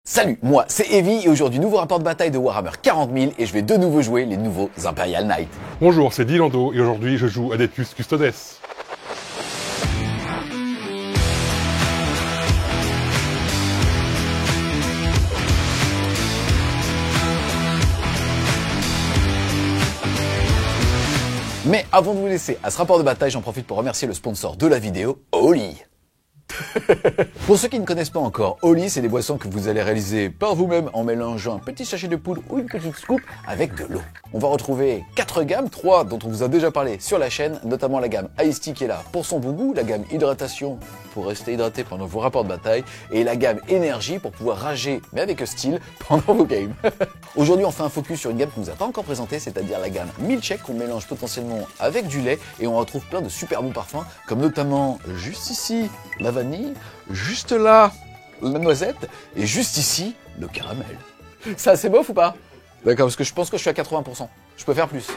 Salut, moi c'est Evie et aujourd'hui nouveau rapport de bataille de Warhammer 40 000 et je vais de nouveau jouer les nouveaux Imperial Knights. Bonjour, c'est Dilando et aujourd'hui je joue Adeptus Custodes. Mais avant de vous laisser à ce rapport de bataille, j'en profite pour remercier le sponsor de la vidéo, Oli. Pour ceux qui ne connaissent pas encore, Oli, c'est des boissons que vous allez réaliser par vous-même en mélangeant un petit sachet de poudre ou une petite scoop avec de l'eau. On va retrouver 4 gammes, 3 dont on vous a déjà parlé sur la chaîne, notamment la gamme Ice Tea qui est là pour son bon goût, la gamme Hydratation pour rester hydraté pendant vos rapports de bataille, et la gamme Énergie pour pouvoir rager, mais avec style, pendant vos games. Aujourd'hui, on fait un focus sur une gamme qu'on ne vous a pas encore présentée, c'est-à-dire la gamme Milkshake qu'on mélange potentiellement avec du lait, et on retrouve plein de super bons parfums, comme notamment juste ici, la vanille, juste là, la noisette, et juste ici, le caramel. Ça, c'est bof ou pas? D'accord, parce que je pense que je suis à 80%. Je peux faire plus.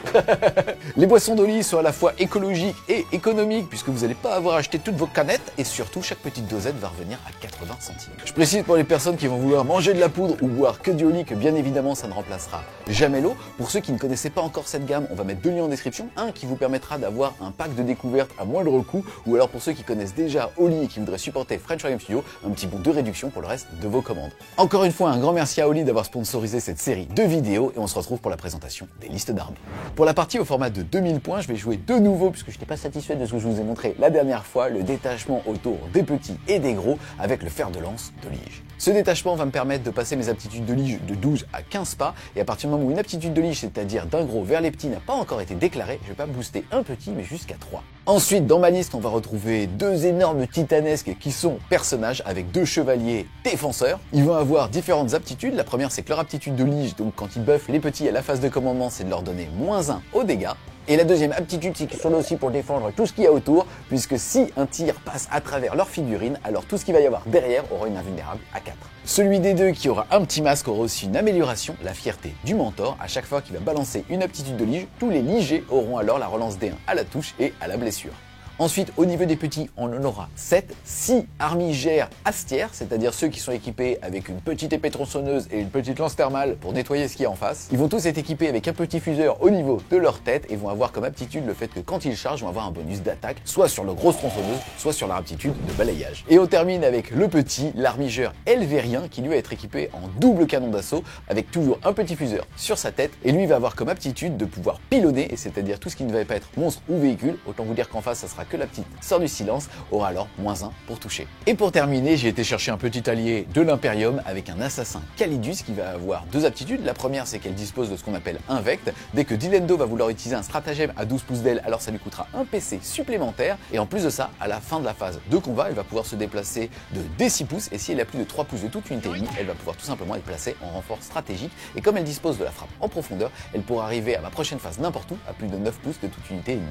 Les boissons d'Oli sont à la fois écologiques et économiques puisque vous n'allez pas avoir acheté toutes vos canettes et surtout chaque petite dosette va revenir à 80 centimes. Je précise pour les personnes qui vont vouloir manger de la poudre ou boire que du Oli que bien évidemment ça ne remplacera jamais l'eau. Pour ceux qui ne connaissaient pas encore cette gamme, on va mettre deux liens en description. Un qui vous permettra d'avoir un pack de découverte à moindre coût ou alors pour ceux qui connaissent déjà Oli et qui voudraient supporter French Wargame Studio, un petit bon de réduction pour le reste de vos commandes. Encore une fois, un grand merci à Oli d'avoir sponsorisé cette série de vidéos et on se retrouve pour la présentation des listes d'armes. Pour la partie au format de 2000 points, je vais jouer de nouveau, puisque je n'étais pas satisfait de ce que je vous ai montré la dernière fois, le détachement autour des petits et des gros avec le fer de lance de Lige. Ce détachement va me permettre de passer mes aptitudes de Lige de 12 à 15 pas, et à partir du moment où une aptitude de Lige, c'est-à-dire d'un gros vers les petits, n'a pas encore été déclarée, je vais pas booster un petit, mais jusqu'à 3. Ensuite, dans ma liste, on va retrouver deux énormes titanesques qui sont personnages avec deux chevaliers défenseurs. Ils vont avoir différentes aptitudes. La première, c'est que leur aptitude de Lige, donc quand ils buffent les petits à la phase de commandement, c'est de leur donner -1 aux dégâts. Et la deuxième aptitude, c'est qu'ils sont là aussi pour défendre tout ce qu'il y a autour, puisque si un tir passe à travers leur figurine, alors tout ce qu'il va y avoir derrière aura une invulnérable à 4. Celui des deux qui aura un petit masque aura aussi une amélioration, la fierté du mentor. À chaque fois qu'il va balancer une aptitude de Lige, tous les Ligés auront alors la relance D1 à la touche et à la blessure. Ensuite, au niveau des petits, on en aura 7, 6 armigères astières, c'est-à-dire ceux qui sont équipés avec une petite épée tronçonneuse et une petite lance thermale pour nettoyer ce qu'il y a en face. Ils vont tous être équipés avec un petit fuseur au niveau de leur tête et vont avoir comme aptitude le fait que quand ils chargent, ils vont avoir un bonus d'attaque, soit sur leur grosse tronçonneuse, soit sur leur aptitude de balayage. Et on termine avec le petit, l'armigeur helvérien, qui lui va être équipé en double canon d'assaut, avec toujours un petit fuseur sur sa tête, et lui va avoir comme aptitude de pouvoir pilonner, et c'est-à-dire tout ce qui ne va pas être monstre ou véhicule. Autant vous dire qu'en face, ça sera que la petite sœur du silence, aura alors -1 pour toucher. Et pour terminer, j'ai été chercher un petit allié de l'Imperium avec un assassin Calidus qui va avoir deux aptitudes. La première, c'est qu'elle dispose de ce qu'on appelle un vect. Dès que Dilendo va vouloir utiliser un stratagème à 12 pouces d'aile, alors ça lui coûtera un PC supplémentaire. Et en plus de ça, à la fin de la phase de combat, elle va pouvoir se déplacer de D6 pouces. Et si elle a plus de 3 pouces de toute unité ennemie, elle va pouvoir tout simplement être placée en renfort stratégique. Et comme elle dispose de la frappe en profondeur, elle pourra arriver à ma prochaine phase n'importe où à plus de 9 pouces de toute unité ennemie.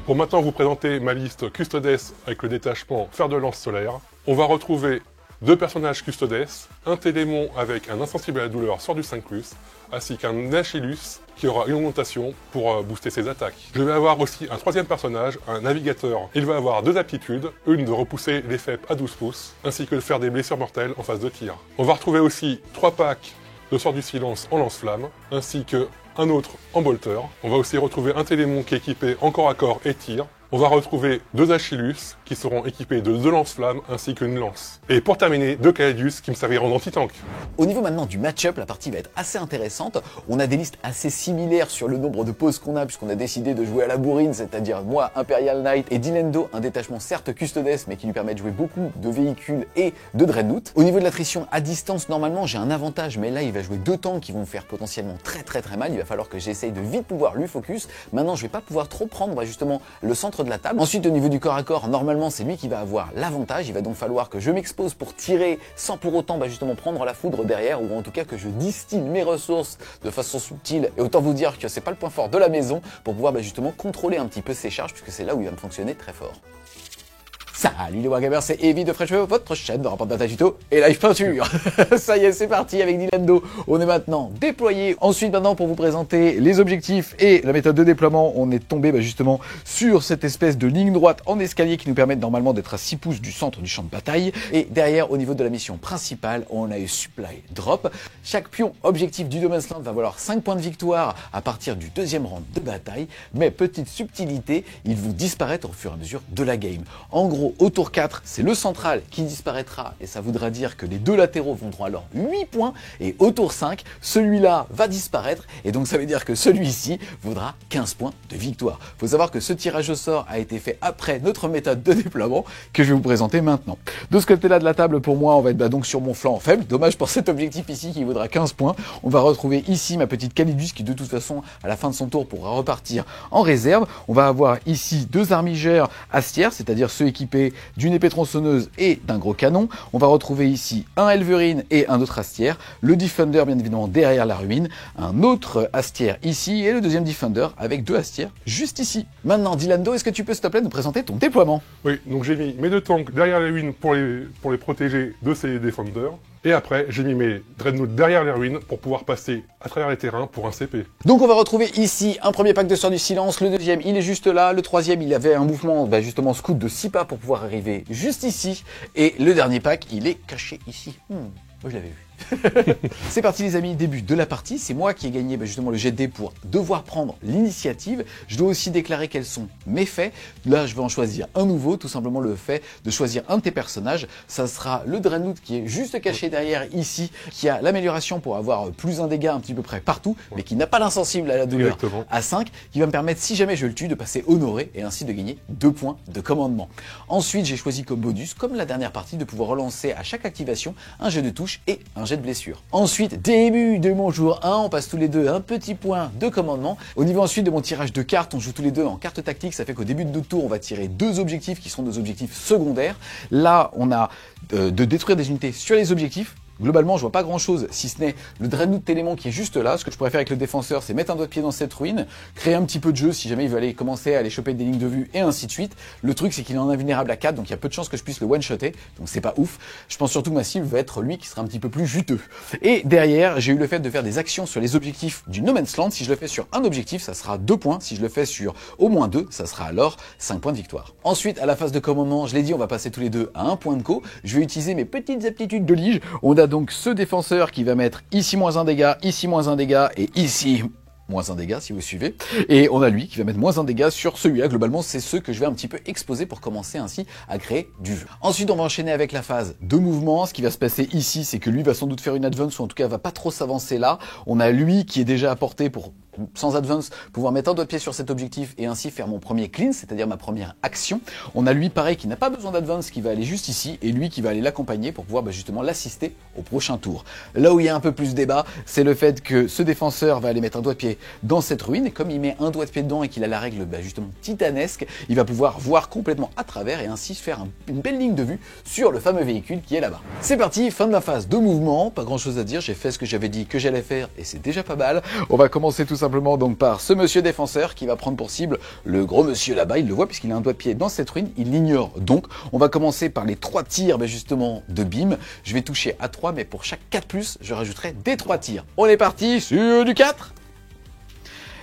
Pour maintenant vous présenter ma liste Custodes avec le détachement fer de lance solaire, on va retrouver deux personnages Custodes, un Télémon avec un insensible à la douleur sort du 5+, ainsi qu'un Achillus qui aura une augmentation pour booster ses attaques. Je vais avoir aussi un troisième personnage, un navigateur. Il va avoir deux aptitudes, une de repousser les FEP à 12 pouces, ainsi que de faire des blessures mortelles en phase de tir. On va retrouver aussi 3 packs de sort du silence en lance-flamme, ainsi que un autre en bolter. On va aussi retrouver un Télémon qui est équipé en corps à corps et tir. On va retrouver deux Achillus qui seront équipés de deux lance-flammes ainsi qu'une lance. Et pour terminer, deux Calidus qui me serviront d'anti-tank. Au niveau maintenant du match-up, la partie va être assez intéressante. On a des listes assez similaires sur le nombre de pauses qu'on a puisqu'on a décidé de jouer à la bourrine, c'est-à-dire moi, Imperial Knight et Dilendo, un détachement certes Custodes mais qui lui permet de jouer beaucoup de véhicules et de Dreadnought. Au niveau de l'attrition à distance, normalement j'ai un avantage, mais là il va jouer deux tanks qui vont me faire potentiellement très mal. Il va falloir que j'essaye de vite pouvoir lui focus. Maintenant je vais pas pouvoir trop prendre justement le centre de la table. Ensuite au niveau du corps à corps, normalement c'est lui qui va avoir l'avantage. Il va donc falloir que je m'expose pour tirer sans pour autant justement prendre la foudre derrière, ou en tout cas que je distille mes ressources de façon subtile. Et autant vous dire que c'est pas le point fort de la maison pour pouvoir justement contrôler un petit peu ses charges, puisque c'est là où il va me fonctionner très fort. Salut les Wargamers, c'est Evie de Fresh, votre chaîne de rapport de bataille tuto et live peinture. Ça y est, c'est parti avec Dylando. On est maintenant déployé. Ensuite, maintenant, pour vous présenter les objectifs et la méthode de déploiement, on est tombé justement sur cette espèce de ligne droite en escalier qui nous permet normalement d'être à 6 pouces du centre du champ de bataille. Et derrière, au niveau de la mission principale, on a eu Supply Drop. Chaque pion objectif du No Man's Land va valoir 5 points de victoire à partir du deuxième round de bataille. Mais petite subtilité, ils vont disparaître au fur et à mesure de la game. En gros, au tour 4, c'est le central qui disparaîtra et ça voudra dire que les deux latéraux vont droit alors 8 points et au tour 5, celui-là va disparaître et donc ça veut dire que celui-ci vaudra 15 points de victoire. Il faut savoir que ce tirage au sort a été fait après notre méthode de déploiement que je vais vous présenter maintenant. De ce côté-là de la table, pour moi, on va être donc sur mon flanc faible. Dommage pour cet objectif ici qui vaudra 15 points. On va retrouver ici ma petite Calidus qui de toute façon, à la fin de son tour, pourra repartir en réserve. On va avoir ici deux armigères astières, c'est-à-dire ceux équipés d'une épée tronçonneuse et d'un gros canon. On va retrouver ici un Elverine et un autre astière, le Defender bien évidemment derrière la ruine, un autre astière ici et le deuxième Defender avec deux astières juste ici. Maintenant Dylando, est-ce que tu peux s'il te plaît nous présenter ton déploiement? Oui, donc j'ai mis mes deux tanks derrière les ruines pour les protéger de ces Defenders. Et après, j'ai mis mes Dreadnoughts derrière les ruines pour pouvoir passer à travers les terrains pour un CP. Donc on va retrouver ici un premier pack de Sœurs du Silence, le deuxième il est juste là, le troisième il avait un mouvement justement scout de 6 pas pour pouvoir arriver juste ici, et le dernier pack il est caché ici. Moi je l'avais vu. C'est parti les amis, début de la partie, c'est moi qui ai gagné justement le jet de dés pour devoir prendre l'initiative. Je dois aussi déclarer quels sont mes faits. Là je vais en choisir un nouveau, tout simplement le fait de choisir un de tes personnages. Ça sera le Dreadnought qui est juste caché derrière ici, qui a l'amélioration pour avoir plus un dégât un petit peu près partout, mais qui n'a pas l'insensible à la douleur à 5, qui va me permettre si jamais je le tue de passer honoré et ainsi de gagner 2 points de commandement. Ensuite j'ai choisi comme bonus, comme la dernière partie, de pouvoir relancer à chaque activation un jet de touche et un jet de blessure. Ensuite, début de mon jour 1, on passe tous les deux un petit point de commandement. Au niveau ensuite de mon tirage de cartes, on joue tous les deux en carte tactique, ça fait qu'au début de notre tour, on va tirer deux objectifs qui seront des objectifs secondaires. Là, on a de détruire des unités sur les objectifs. Globalement, je vois pas grand chose, si ce n'est le Dreadnought Télémon qui est juste là. Ce que je pourrais faire avec le défenseur, c'est mettre un doigt de pied dans cette ruine, créer un petit peu de jeu si jamais il veut aller commencer à aller choper des lignes de vue et ainsi de suite. Le truc, c'est qu'il est en invulnérable à 4, donc il y a peu de chances que je puisse le one-shotter, donc c'est pas ouf. Je pense surtout que ma cible va être lui qui sera un petit peu plus juteux. Et derrière, j'ai eu le fait de faire des actions sur les objectifs du No Man's Land. Si je le fais sur un objectif, ça sera 2 points. Si je le fais sur au moins 2, ça sera alors 5 points de victoire. Ensuite, à la phase de commandement, je l'ai dit, on va passer tous les deux à 1 point de co. Je vais utiliser mes petites aptitudes de lige. On a donc ce défenseur qui va mettre ici moins 1 dégât, ici moins 1 dégât et ici moins 1 dégât si vous suivez. Et on a lui qui va mettre moins 1 dégât sur celui-là. Globalement, c'est ceux que je vais un petit peu exposer pour commencer ainsi à créer du jeu. Ensuite, on va enchaîner avec la phase de mouvement. Ce qui va se passer ici, c'est que lui va sans doute faire une advance, ou en tout cas va pas trop s'avancer là. On a lui qui est déjà à portée pour, sans advance, pouvoir mettre un doigt de pied sur cet objectif et ainsi faire mon premier clean, c'est-à-dire ma première action. On a lui pareil qui n'a pas besoin d'advance, qui va aller juste ici, et lui qui va aller l'accompagner pour pouvoir justement l'assister au prochain tour. Là où il y a un peu plus de débat, c'est le fait que ce défenseur va aller mettre un doigt de pied dans cette ruine, et comme il met un doigt de pied dedans et qu'il a la règle justement titanesque, il va pouvoir voir complètement à travers et ainsi faire une belle ligne de vue sur le fameux véhicule qui est là-bas. C'est parti, fin de la phase de mouvement, pas grand chose à dire, j'ai fait ce que j'avais dit que j'allais faire et c'est déjà pas mal. On va commencer tout simplement donc par ce monsieur défenseur qui va prendre pour cible le gros monsieur là-bas, il le voit puisqu'il a un doigt de pied dans cette ruine, il l'ignore donc. On va commencer par les 3 tirs justement de bim, je vais toucher à 3 mais pour chaque 4+, je rajouterai des 3 tirs. On est parti sur du 4.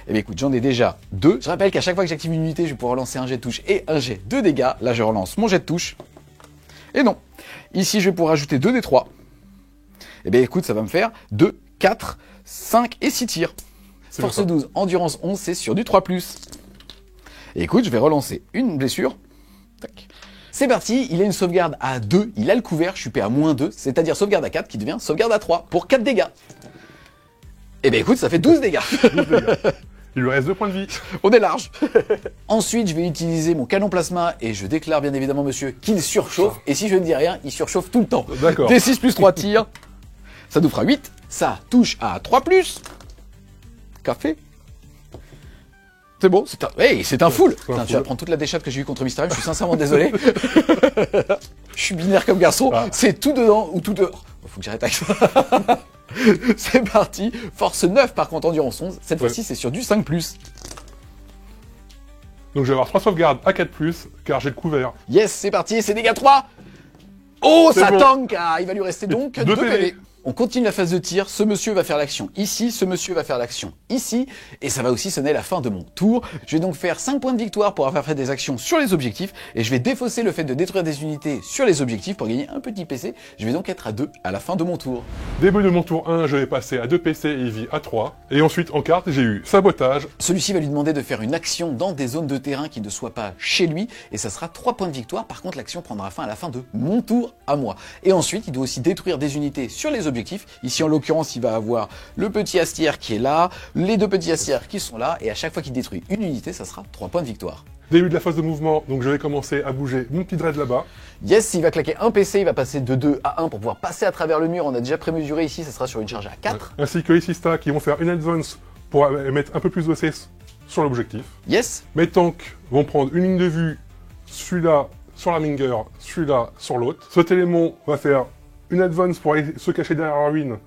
Eh bien écoute, j'en ai déjà 2. Je rappelle qu'à chaque fois que j'active une unité, je vais pouvoir lancer un jet de touche et un jet de dégâts. Là, je relance mon jet de touche. Et non. Ici, je vais pouvoir ajouter 2 des 3. Eh bien écoute, ça va me faire 2, 4, 5 et 6 tirs. Force 12, endurance 11, c'est sur du 3+. Et écoute, je vais relancer une blessure. Tac. C'est parti, il a une sauvegarde à 2, il a le couvert, je suis payé à -2, c'est-à-dire sauvegarde à 4 qui devient sauvegarde à 3 pour 4 dégâts. Eh bien écoute, ça fait 12 dégâts. 12 dégâts. Il lui reste 2 points de vie. On est large. Ensuite, je vais utiliser mon canon plasma et je déclare bien évidemment, monsieur, qu'il surchauffe. Et si je ne dis rien, il surchauffe tout le temps. D'accord. D6 plus 3 tirs, ça nous fera 8. Ça touche à 3+. Café. C'est bon, c'est un full. Putain, tu vas prendre toute la déchatte que j'ai eu contre Mysterium, je suis sincèrement désolé. Je suis binaire comme garçon, c'est tout dedans ou tout dehors. Faut que j'arrête avec ça. C'est parti. Force 9 par contre, endurance 11. Cette fois-ci, c'est sur du 5+. Donc je vais avoir 3 sauvegardes à 4+, car j'ai le couvert. Yes, c'est parti, c'est dégâts 3. Oh, ça bon. tank. Ah, il va lui rester donc 2 PV. PV. On continue la phase de tir, ce monsieur va faire l'action ici, ce monsieur va faire l'action ici, et ça va aussi sonner la fin de mon tour. Je vais donc faire 5 points de victoire pour avoir fait des actions sur les objectifs, et je vais défausser le fait de détruire des unités sur les objectifs pour gagner un petit PC. Je vais donc être à 2 à la fin de mon tour. Début de mon tour 1, je vais passer à 2 PC et Eevee à 3. Et ensuite, en carte, j'ai eu Sabotage. Celui-ci va lui demander de faire une action dans des zones de terrain qui ne soient pas chez lui, et ça sera 3 points de victoire. Par contre, l'action prendra fin à la fin de mon tour à moi. Et ensuite, il doit aussi détruire des unités sur les objectifs. Ici, en l'occurrence, il va avoir le petit astière qui est là, les 2 petits astières qui sont là, et à chaque fois qu'il détruit une unité, ça sera 3 points de victoire. Début de la phase de mouvement, donc je vais commencer à bouger mon petit dread là-bas. Yes, il va claquer un PC, il va passer de 2 à 1 pour pouvoir passer à travers le mur. On a déjà prémesuré ici, ça sera sur une charge à 4. Ainsi que les Sista qui vont faire une advance pour mettre un peu plus d'OC sur l'objectif. Yes. Mes tanks vont prendre une ligne de vue, celui-là sur la Minger, celui-là sur l'autre. Ce Télémon va faire une advance pour aller se cacher derrière la ruine,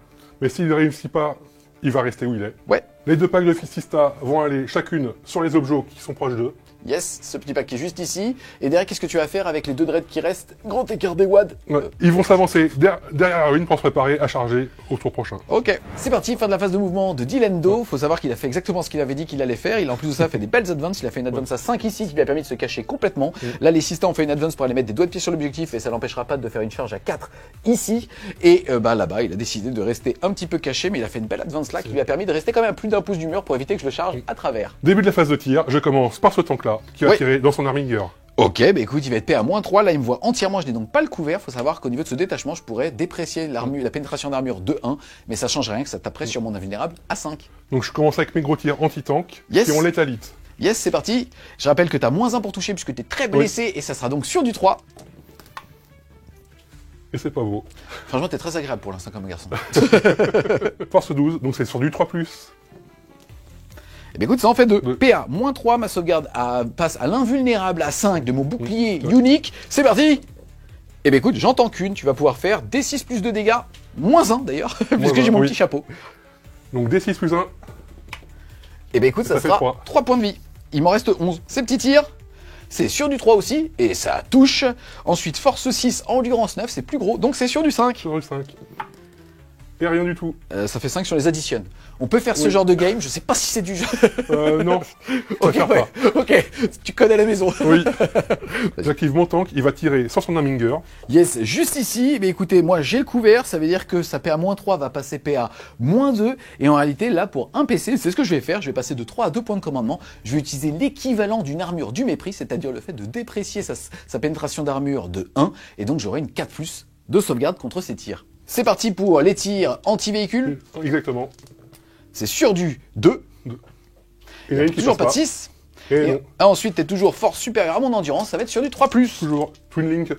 mais s'il ne réussit pas, il va rester où il est. Ouais. Les 2 packs de Sista vont aller chacune sur les objets qui sont proches d'eux. Yes, ce petit pack qui est juste ici. Et derrière, qu'est-ce que tu vas faire avec les 2 dreads qui restent? Grand écart des wads. Ouais. Ils vont s'avancer derrière la ruine pour se préparer à charger au tour prochain. Ok, c'est parti, fin de la phase de mouvement de Dilendo. Faut savoir qu'il a fait exactement ce qu'il avait dit qu'il allait faire. Il a en plus de ça fait des belles advances. Il a fait une advance à 5 ici qui lui a permis de se cacher complètement. Là, les Sistas ont fait une advance pour aller mettre des doigts de pied sur l'objectif et ça l'empêchera pas de faire une charge à 4 ici. Et là-bas, il a décidé de rester un petit peu caché, mais il a fait une belle advance là qui lui a permis de rester quand même à plus d'1 pouce du mur pour éviter que je le charge à travers. Début de la phase de tir, je commence par ce tank-là qui va tirer dans son Arminger. Ok, bah écoute, il va être P à -3, là il me voit entièrement, je n'ai donc pas le couvert, faut savoir qu'au niveau de ce détachement, je pourrais déprécier la pénétration d'armure de 1, mais ça change rien que ça taperait sur mon invulnérable à 5. Donc je commence avec mes gros tirs anti-tank Yes. qui ont létalite. Yes, c'est parti. Je rappelle que t'as -1 pour toucher puisque t'es très blessé et ça sera donc sur du 3. Et c'est pas beau. Franchement, t'es très agréable pour l'instant comme garçon. Force 12, donc c'est sur du 3+. Eh bien écoute, ça en fait 2. Ouais. PA, -3, ma sauvegarde passe à l'invulnérable à 5 de mon bouclier unique. C'est parti. Eh bien écoute, j'en tends qu'une, tu vas pouvoir faire D6 plus 2 dégâts, -1 d'ailleurs, puisque j'ai mon petit chapeau. Donc D6 plus 1. Eh bien écoute, ça fait sera 3. 3 points de vie. Il m'en reste 11. Ces petits tirs, c'est sur du 3 aussi, et ça touche. Ensuite, force 6, endurance 9, c'est plus gros, donc c'est sur du 5. Sur du 5. Et rien du tout. Ça fait 5 sur les additionnes. On peut faire ce genre de game, je sais pas si c'est du jeu. Non. Ok, ouais. Ok, tu connais la maison. Oui. J'active mon tank, il va tirer sur son Arminger. Yes, juste ici, mais écoutez, moi j'ai le couvert, ça veut dire que sa PA -3 va passer PA -2, et en réalité, là, pour un PC, c'est ce que je vais faire, je vais passer de 3 à 2 points de commandement, je vais utiliser l'équivalent d'une armure du mépris, c'est-à-dire le fait de déprécier sa pénétration d'armure de 1, et donc j'aurai une 4+, de sauvegarde contre ces tirs. C'est parti pour les tirs anti-véhicule, Exactement. c'est sur du 2, Il y en a une qui toujours pas de passe 6, Et et non. ensuite t'es toujours force supérieure à mon endurance, ça va être sur du 3+. Toujours Twin Link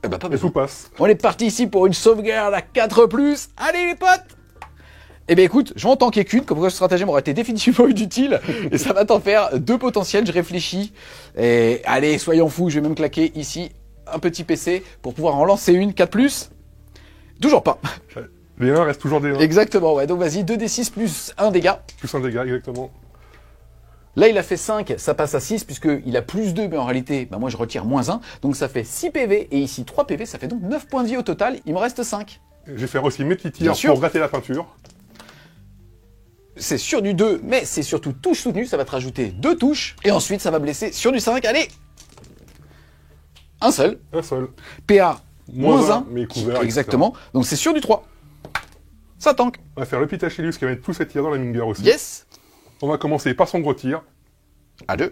Eh ben pas et besoin. tout passe. On est parti ici pour une sauvegarde à 4+. Allez les potes! Eh bien écoute, je vais en tanker qu'une, comme quoi ce stratagème aurait été définitivement inutile, et ça va t'en faire 2 potentiels, je réfléchis. Et allez, soyons fous, je vais même claquer ici un petit PC pour pouvoir en lancer une, 4+. Toujours pas. Les 1 restent toujours des 1. Exactement, ouais, donc vas-y, 2d6 plus 1 dégât. Plus un dégât, exactement. Là, il a fait 5, ça passe à 6, puisqu'il a +2, mais en réalité, bah, moi je retire -1, donc ça fait 6 PV, et ici 3 PV, ça fait donc 9 points de vie au total, il me reste 5. Je vais faire aussi mes petits Bien tirs sûr. pour gratter la peinture. C'est sur du 2, mais c'est surtout touche soutenue, ça va te rajouter 2 touches, et ensuite ça va blesser sur du 5, allez! Un seul, Un seul. PA Moins -1, un, mais couvert, exactement, donc c'est sur du 3. Ça tank. On va faire le petit Achillus qui va mettre tous ses tirs dans la Minger aussi. Yes! On va commencer par son gros tir. À 2.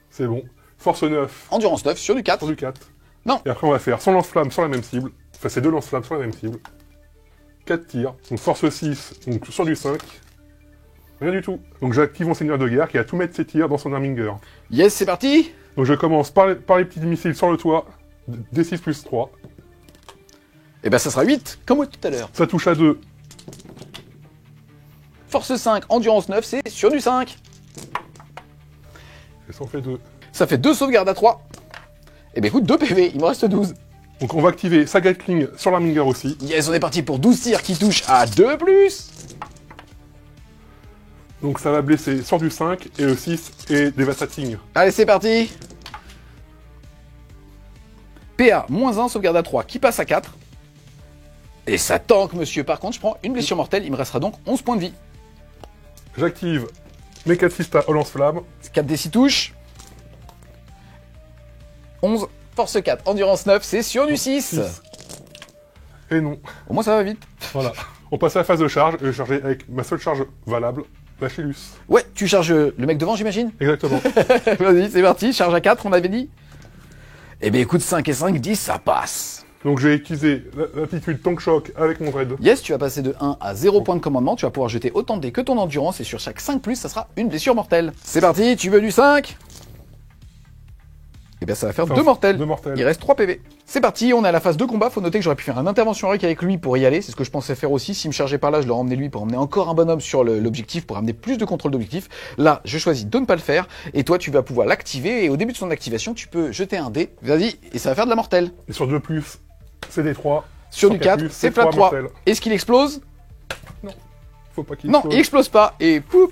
C'est bon. Force 9 Endurance 9 sur du 4. sur du 4. Non. Et après on va faire son lance-flamme sur la même cible. Enfin c'est 2 lance-flammes sur la même cible. 4 tirs. Donc force 6, donc sur du 5. Rien du tout. Donc j'active mon seigneur de guerre qui va tout mettre ses tirs dans son Arminger. Yes, c'est parti! Donc je commence par les petits missiles sur le toit. D6 plus 3. Et ben ça sera 8, comme tout à l'heure. Ça touche à 2. Force 5, endurance 9, c'est sur du 5. Et ça en fait 2. Ça fait 2 sauvegardes à 3. Et ben écoute, 2 PV, il me reste 12. Donc on va activer sa Gatling sur l'Arminger aussi. Yes, on est parti pour 12 tirs qui touchent à 2+. Donc ça va blesser sort du 5 et le 6 et Devastating. Allez, c'est parti. PA, -1, sauvegarde à 3, qui passe à 4. Et ça tank, monsieur. Par contre, je prends une blessure mortelle, il me restera donc 11 points de vie. J'active mes 4 sistas au lance-flamme. 4 d 6 touches. 11, force 4, endurance 9, c'est sur du 6. Et non. Au moins, ça va vite. Voilà. On passe à la phase de charge, et je vais charger avec ma seule charge valable, la Chilus. Ouais, tu charges le mec devant, j'imagine. Exactement. Vas-y, c'est parti, charge à 4, on avait dit. Eh bien, écoute, 5 et 5, 10, ça passe. Donc j'ai utilisé l'aptitude Tank Shock avec mon dread. Yes, tu vas passer de 1 à 0 points de commandement, tu vas pouvoir jeter autant de dés que ton endurance, et sur chaque 5+, ça sera une blessure mortelle. C'est parti, tu veux du 5? Eh bien, ça va faire 2 mortels. 2 mortels. Il reste 3 PV. C'est parti, on est à la phase de combat. Faut noter que j'aurais pu faire une intervention heroique avec lui pour y aller. C'est ce que je pensais faire aussi. S'il me chargeait par là, je l'aurais emmené lui pour emmener encore un bonhomme sur l'objectif, pour amener plus de contrôle d'objectif. Là, je choisis de ne pas le faire. Et toi, tu vas pouvoir l'activer. Et au début de son activation, tu peux jeter un dé. Vas-y, et ça va faire de la mortelle. Et sur 2+, c'est des 3. Sur du 4, c'est flat 3. Est-ce qu'il explose? Non. Faut pas qu'il Non, explose. il explose pas. Et poup!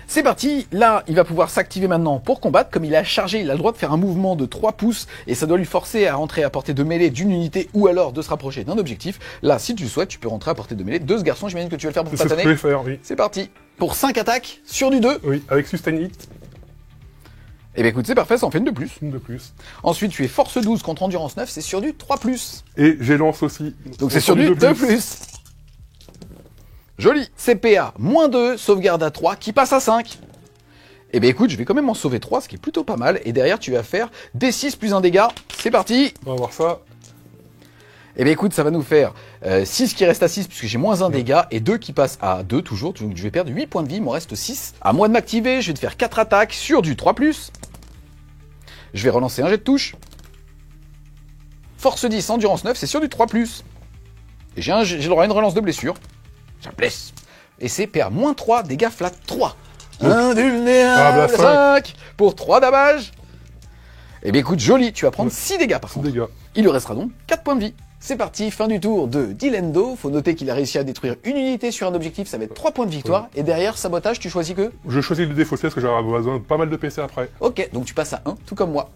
C'est parti, là, il va pouvoir s'activer maintenant pour combattre. Comme il a chargé, il a le droit de faire un mouvement de 3 pouces et ça doit lui forcer à rentrer à portée de mêlée d'une unité ou alors de se rapprocher d'un objectif. Là, si tu le souhaites, tu peux rentrer à portée de mêlée de ce garçon. J'imagine que tu vas le faire pour C'est ce que tataner. je vais faire, oui. C'est parti. Pour 5 attaques sur du 2. Oui, avec Sustain Hit, Eh bien écoute, c'est parfait, ça en fait une de plus. une de plus. Ensuite, tu es force 12 contre endurance 9, c'est sur du 3+. Et j'ai lance aussi. Donc c'est sur du 2+. Joli. CPA, -2, sauvegarde à 3, qui passe à 5. Eh bien écoute, je vais quand même en sauver 3, ce qui est plutôt pas mal. Et derrière, tu vas faire D6 plus 1 dégât. C'est parti. On va voir ça. Eh bien écoute, ça va nous faire 6 qui reste à 6 puisque j'ai -1 dégât et 2 qui passent à 2 toujours. Donc je vais perdre 8 points de vie, il m'en reste 6. À moi de m'activer, je vais te faire 4 attaques sur du 3+. Je vais relancer un jet de touche. Force 10, endurance 9, c'est sur du 3+. Et j'ai le droit à une relance de blessure. Ça blesse. Et c'est PA -3, dégâts flat 3. Invulnérable 5 pour 3 damage. Eh bien écoute, joli, tu vas prendre 6 dégâts par contre. Il lui restera donc 4 points de vie. C'est parti, fin du tour de Dilendo. Faut noter qu'il a réussi à détruire une unité sur un objectif, ça va être 3 points de victoire. Oui. Et derrière, sabotage, tu choisis que? Je choisis le défausser parce que j'aurai besoin de pas mal de PC après. Ok, donc tu passes à 1, tout comme moi.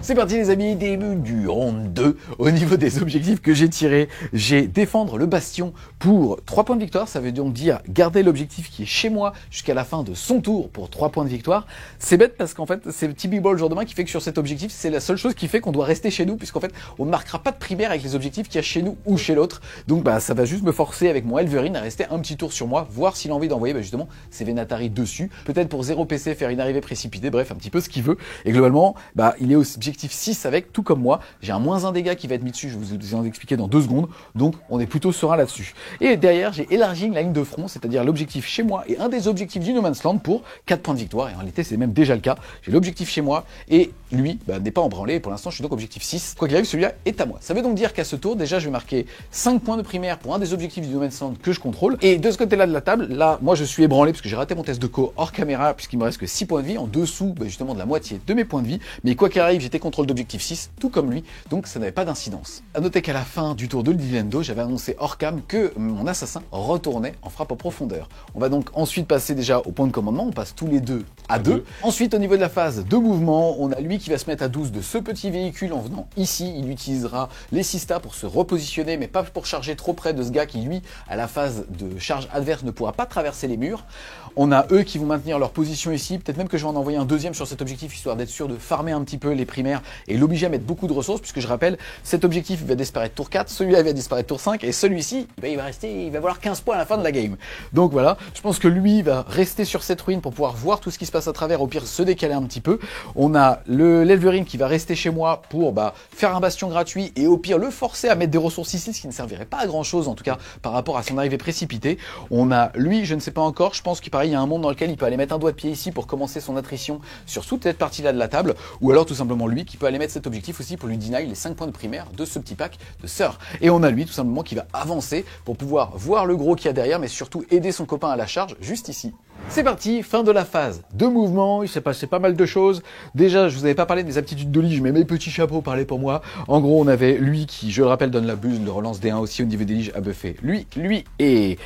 C'est parti les amis, début du round 2. Au niveau des objectifs que j'ai tirés, j'ai défendre le bastion pour 3 points de victoire. Ça veut donc dire garder l'objectif qui est chez moi jusqu'à la fin de son tour pour 3 points de victoire. C'est bête parce qu'en fait, c'est le Tibi Ball le jour de demain qui fait que sur cet objectif, c'est la seule chose qui fait qu'on doit rester chez nous puisqu'en fait, on ne marquera pas de primaire avec les objectifs qu'il y a chez nous ou chez l'autre. Donc bah, ça va juste me forcer avec mon Elverine à rester un petit tour sur moi, voir s'il a envie d'envoyer justement ses Venatari dessus. Peut-être pour 0 PC faire une arrivée précipitée, bref, un petit peu ce qu'il veut. Et globalement, bah, il est au objectif 6 avec, tout comme moi. J'ai un -1 dégât qui va être mis dessus, je vais vous en expliquer dans 2 secondes. Donc on est plutôt serein là-dessus. Et derrière, j'ai élargi la ligne de front, c'est-à-dire l'objectif chez moi et un des objectifs du No Man's Land pour 4 points de victoire. Et en réalité, c'est même déjà le cas. J'ai l'objectif chez moi et lui n'est pas embranlé. Et pour l'instant, je suis donc objectif 6. Quoi qu'il arrive, celui-là est à moi. Ça veut donc dire qu'à ce tour, déjà, je vais marquer 5 points de primaire pour un des objectifs du No Man's Land que je contrôle. Et de ce côté-là de la table, là, moi, je suis ébranlé parce que j'ai raté mon test de co hors caméra puisqu'il me reste que 6 points de vie en dessous, justement, de la moitié de mes points de vie. Mais quoi qu'il arrive, j'étais contrôle d'objectif 6, tout comme lui. Donc, ça n'avait pas d'incidence. À noter qu'à la fin du tour de Dilendo, j'avais annoncé hors cam que mon assassin retournait en frappe en profondeur. On va donc ensuite passer déjà au point de commandement. On passe tous les deux à 2. Ensuite, au niveau de la phase de mouvement, on a lui qui va se mettre à 12 de ce petit véhicule en venant ici. Il utilisera les sistas pour se repositionner, mais pas pour charger trop près de ce gars qui, lui, à la phase de charge adverse, ne pourra pas traverser les murs. On a eux qui vont maintenir leur position ici. Peut-être même que je vais en envoyer un deuxième sur cet objectif, histoire d'être sûr de farmer un petit peu les primaires et l'obliger à mettre beaucoup de ressources, puisque je rappelle, cet objectif il va disparaître tour 4, celui-là il va disparaître tour 5, et celui-ci, il va valoir 15 points à la fin de la game. Donc voilà, je pense que lui va rester sur cette ruine pour pouvoir voir tout ce qui se passe à travers, au pire se décaler un petit peu. On a l'Elverine qui va rester chez moi pour faire un bastion gratuit, et au pire le forcer à mettre des ressources ici, ce qui ne servirait pas à grand chose, en tout cas par rapport à son arrivée précipitée. On a lui, je ne sais pas encore, je pense qu'il pareil, il y a un monde dans lequel il peut aller mettre un doigt de pied ici pour commencer son attrition sur toute cette partie-là de la table, ou alors tout simplement lui, Oli qui peut aller mettre cet objectif aussi pour lui deny les 5 points de primaire de ce petit pack de sœurs. Et on a lui tout simplement qui va avancer pour pouvoir voir le gros qu'il y a derrière, mais surtout aider son copain à la charge juste ici. C'est parti, fin de la phase de mouvement, il s'est passé pas mal de choses. Déjà, je vous avais pas parlé des aptitudes d'Oli, je mets mes petits chapeaux parler pour moi. En gros, on avait lui qui, je le rappelle, donne la boost de relance D1 aussi au niveau des liges à buffer. Lui et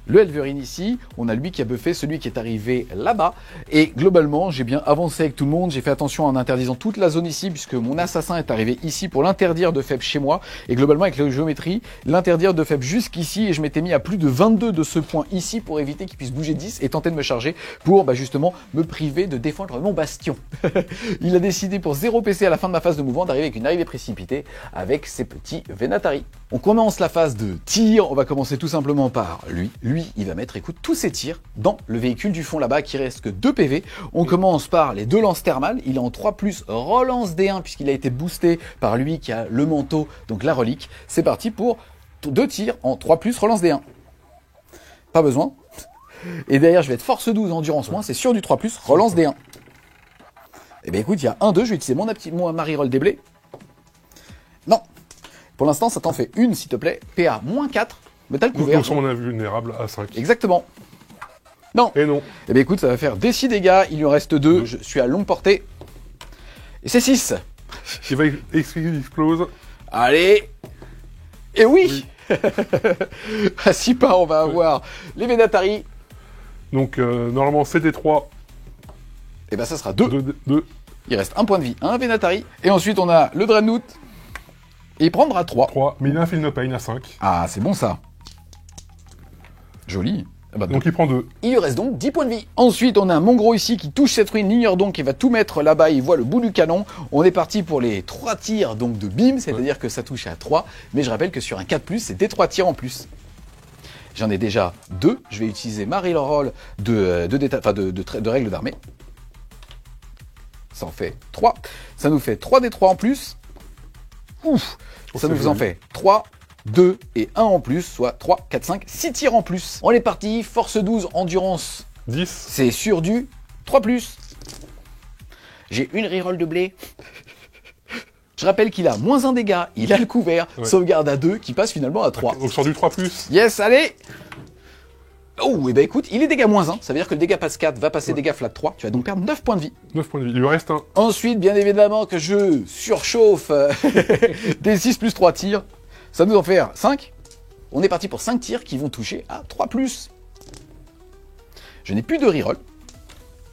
le Elverine ici, on a lui qui a buffé celui qui est arrivé là-bas. Et globalement, j'ai bien avancé avec tout le monde. J'ai fait attention en interdisant toute la zone ici, puisque mon assassin est arrivé ici pour l'interdire de faible chez moi. Et globalement, avec la géométrie, l'interdire de faible jusqu'ici. Et je m'étais mis à plus de 22 de ce point ici pour éviter qu'il puisse bouger 10 et tenter de me charger pour justement me priver de défendre mon bastion. Il a décidé pour 0 PC à la fin de ma phase de mouvement d'arriver avec une arrivée précipitée avec ses petits Venatari. On commence la phase de tir. On va commencer tout simplement par lui. Lui, il va mettre, écoute, tous ses tirs dans le véhicule du fond là-bas qui reste que 2 PV. On commence par les 2 lances thermales. Il est en 3+, relance D1 puisqu'il a été boosté par lui qui a le manteau, donc la relique. C'est parti pour 2 tirs en 3+, relance D1. Pas besoin. Et derrière, je vais être force 12, endurance moins. C'est sur du 3+, relance D1. Eh bien écoute, il y a 1-2. Je vais utiliser mon Marie-Roll des blés. Non. Pour l'instant, ça t'en fait une, s'il te plaît. PA -4. Mais t'as le couvert. Nous sommes invulnérables à 5. Exactement. Non. Et non. Eh bien écoute, ça va faire des 6 dégâts. Il lui en reste 2. Je suis à longue portée. Et c'est 6. Il va explose. Allez. Et oui, à 6 pas, on va avoir les Venatari. Donc, normalement, c'est des 3. Et ben ça sera 2. 2. Il reste un point de vie, un Venatari. Et ensuite, on a le Dreadnought. Et il prendra 3. 3. Mais il a un Feel No Pain à 5. Ah, c'est bon ça. Joli. Ah bah, donc il prend 2. Il lui reste donc 10 points de vie. Ensuite, on a un Mongro ici qui touche cette ruine, l'ignore donc, il va tout mettre là-bas, il voit le bout du canon. On est parti pour les 3 tirs donc de bim, c'est-à-dire que ça touche à 3. Mais je rappelle que sur un 4+, c'est des 3 tirs en plus. J'en ai déjà 2. Je vais utiliser ma reroll de règle d'armée. Ça en fait 3. Ça nous fait 3 des 3 en plus. Ouf, ça nous en fait 3. 2 et 1 en plus, soit 3, 4, 5, 6 tirs en plus. On est parti, force 12, endurance 10. C'est sur du 3+. J'ai une reroll de blé. Je rappelle qu'il a -1 dégâts, il a le couvert, sauvegarde à 2 qui passe finalement à 3. Donc sur du 3+. Yes, allez. Oh, et ben écoute, il est dégâts -1, ça veut dire que le dégât passe 4 va passer dégâts flat 3, tu vas donc perdre 9 points de vie. 9 points de vie, il lui reste 1. Ensuite, bien évidemment que je surchauffe des 6 plus 3 tirs. Ça nous en fait 5. On est parti pour 5 tirs qui vont toucher à 3+. Je n'ai plus de reroll.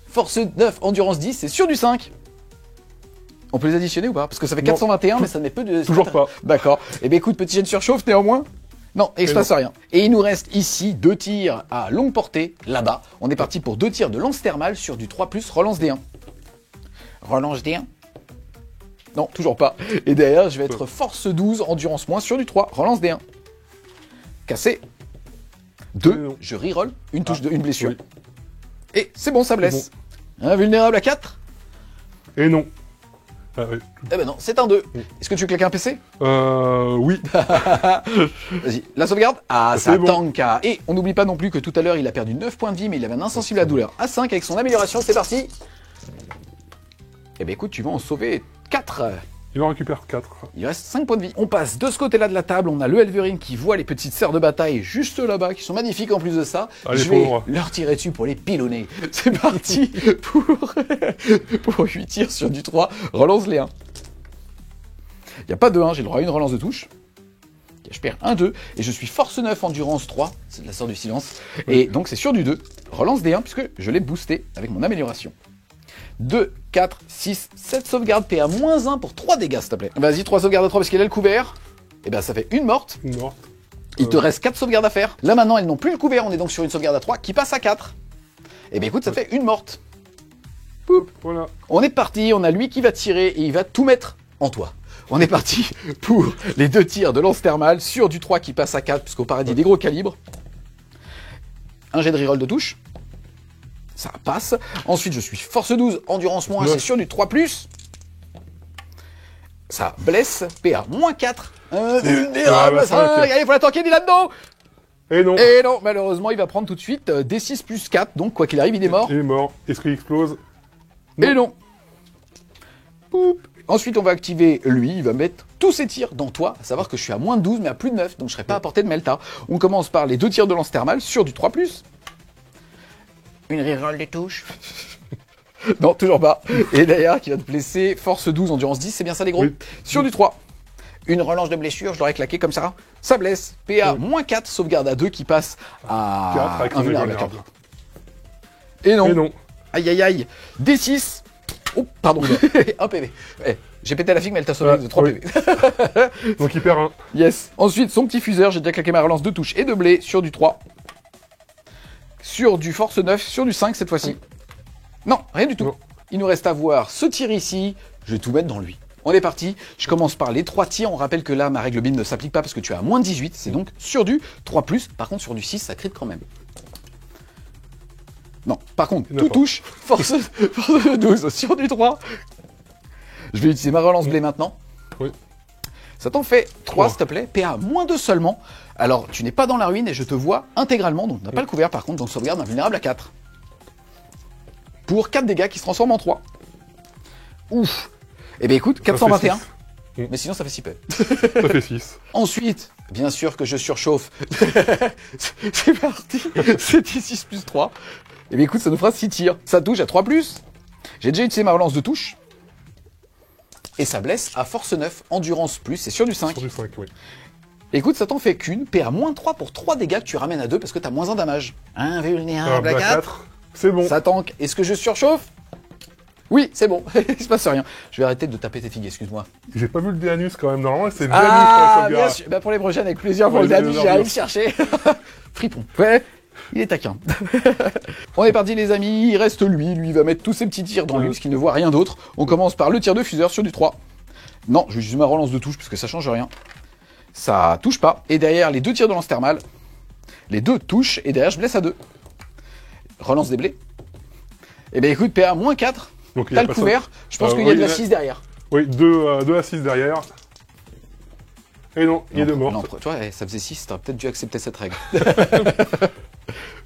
Force 9, endurance 10, c'est sur du 5. On peut les additionner ou pas? Parce que ça fait 421, mais ça n'est peu de... Toujours pas. D'accord. Eh bien écoute, petit jet de surchauffe néanmoins. Non, il se passe rien. Et il nous reste ici 2 tirs à longue portée, là-bas. On est parti pour 2 tirs de lance thermale sur du 3+, relance D1. Relance D1. Non, toujours pas. Et derrière, je vais être force 12, endurance moins sur du 3, relance D1. Cassé. 2, je reroll, une touche une blessure. Oui. Et c'est bon, ça blesse. Bon. Invulnérable à 4. Et non. Ah, oui. Eh ben non, c'est un 2. Est-ce que tu veux claquer un PC? Oui. Vas-y, la sauvegarde. Ah, ça tank. Et on n'oublie pas non plus que tout à l'heure, il a perdu 9 points de vie, mais il avait un insensible à la douleur à 5 avec son amélioration. C'est parti. Eh ben écoute, tu vas en sauver 4. Il en récupère 4. Il reste 5 points de vie. On passe de ce côté-là de la table. On a le Elverine qui voit les petites sœurs de bataille juste là-bas, qui sont magnifiques en plus de ça. Allez, je vais leur tirer dessus pour les pilonner. C'est parti pour 8 tirs sur du 3. Relance les 1. Il n'y a pas de 1, j'ai le droit à une relance de touche. Je perds 1, 2, et je suis force 9, endurance 3. C'est de la sœur du silence. Et donc c'est sur du 2. Relance D1, puisque je l'ai boosté avec mon amélioration. 2, 4, 6, 7 sauvegardes, PA -1 pour 3 dégâts, s'il te plaît. Vas-y, 3 sauvegardes à 3 parce qu'il a le couvert. Et ben ça fait une morte. Une morte. Il te reste 4 sauvegardes à faire. Là maintenant, elles n'ont plus le couvert, on est donc sur une sauvegarde à 3 qui passe à 4. Et ben écoute, ça fait une morte. Poup, voilà. On est parti, on a lui qui va tirer et il va tout mettre en toi. On est parti pour les 2 tirs de lance thermale sur du 3 qui passe à 4, puisqu'au paradis des gros calibres. Un jet de reroll de touche. Ça passe. Ensuite, je suis force 12, endurance moins, c'est sur du 3+. Ça blesse. PA -4. Vulnérable 5. Allez, il faut l'attaquer, il est là-dedans. Et non. Et non, malheureusement, il va prendre tout de suite D6 plus 4. Donc, quoi qu'il arrive, il est mort. Il est mort. Est-ce qu'il explose? Et non. Poup. Ensuite, on va activer lui, il va mettre tous ses tirs dans toi, à savoir que je suis à moins de 12, mais à plus de 9, donc je serai pas à portée de Melta. On commence par les 2 tirs de lance thermale sur du 3+. Une reroll des touches. Non, toujours pas. Et derrière, qui va te blesser, force 12, endurance 10, c'est bien ça les gros? Oui. Sur du 3. Une relance de blessure, je l'aurais claqué comme ça. Ça blesse. PA moins 4, sauvegarde à 2 qui passe à 4 avec une vulnérable à garde. 4. Et non. Et non. Aïe aïe aïe. D6. Oh, pardon. 1 PV. Eh, j'ai pété la figue, mais elle t'a sauvé de 3 oui. PV. Donc il perd un. Yes. Ensuite, son petit fuseur, j'ai déjà claqué ma relance de touche et de blé sur du 3. Sur du force 9, sur du 5 cette fois-ci. Non, rien du tout. Non. Il nous reste à voir ce tir ici. Je vais tout mettre dans lui. On est parti. Je commence par les 3 tirs. On rappelle que là, ma règle BIN ne s'applique pas parce que tu as moins de 18. C'est donc sur du 3+. Par contre, sur du 6, ça crit quand même. Non, par contre, tout touche. Force 12 sur du 3. Je vais utiliser ma relance blé maintenant. Oui. Ça t'en fait 3, 3. s'il te plaît. PA moins 2 seulement. Alors, tu n'es pas dans la ruine et je te vois intégralement. Donc, on n'a pas le couvert par contre. Donc, sauvegarde invulnérable à 4. Pour 4 dégâts qui se transforment en 3. Ouf. Eh bien écoute, 421. Mais sinon ça fait 6 PV. Ça fait 6. Ensuite, bien sûr que je surchauffe. C'est parti. C'était 6 plus 3. Eh bien écoute, ça nous fera 6 tirs. Ça touche à 3+. J'ai déjà utilisé ma relance de touche. Et ça blesse à force 9, endurance plus, c'est sur du 5. Sur du 5, oui. Écoute, ça t'en fait qu'une. PA moins 3 pour 3 dégâts que tu ramènes à 2 parce que t'as moins 1 damage. Invulnérable à 4. C'est bon. Ça tank. Est-ce que je surchauffe? Oui, c'est bon. Il se passe rien. Je vais arrêter de taper tes figues, excuse-moi. J'ai pas vu le Déanus quand même. Normalement, c'est le Ah, Déanus. bien sûr. Bah, pour les prochaines, avec plaisir. Pour Ouais, le dernier, les j'ai allé le ordures. chercher. Fripon. Ouais, il est taquin. On est parti, les amis. Il reste lui. Lui, il va mettre tous ses petits tirs dans lui, parce qu'il ne voit rien d'autre. On commence par le tir de fuseur sur du 3. Non, je vais utiliser ma relance de touche, parce que ça change rien. Ça touche pas. Et derrière, les 2 tirs de lance thermale. Les 2 touchent, et derrière, je blesse à 2. Relance des blés. Eh bien, écoute, PA moins 4. Donc, il y T'as a le pas couvert. ça. Je pense qu'il y a oui, de la il y a- 6 derrière. Oui, 2 à 6 derrière. Et non, il est de mort. Non, tu vois, ça faisait 6, t'aurais peut-être dû accepter cette règle.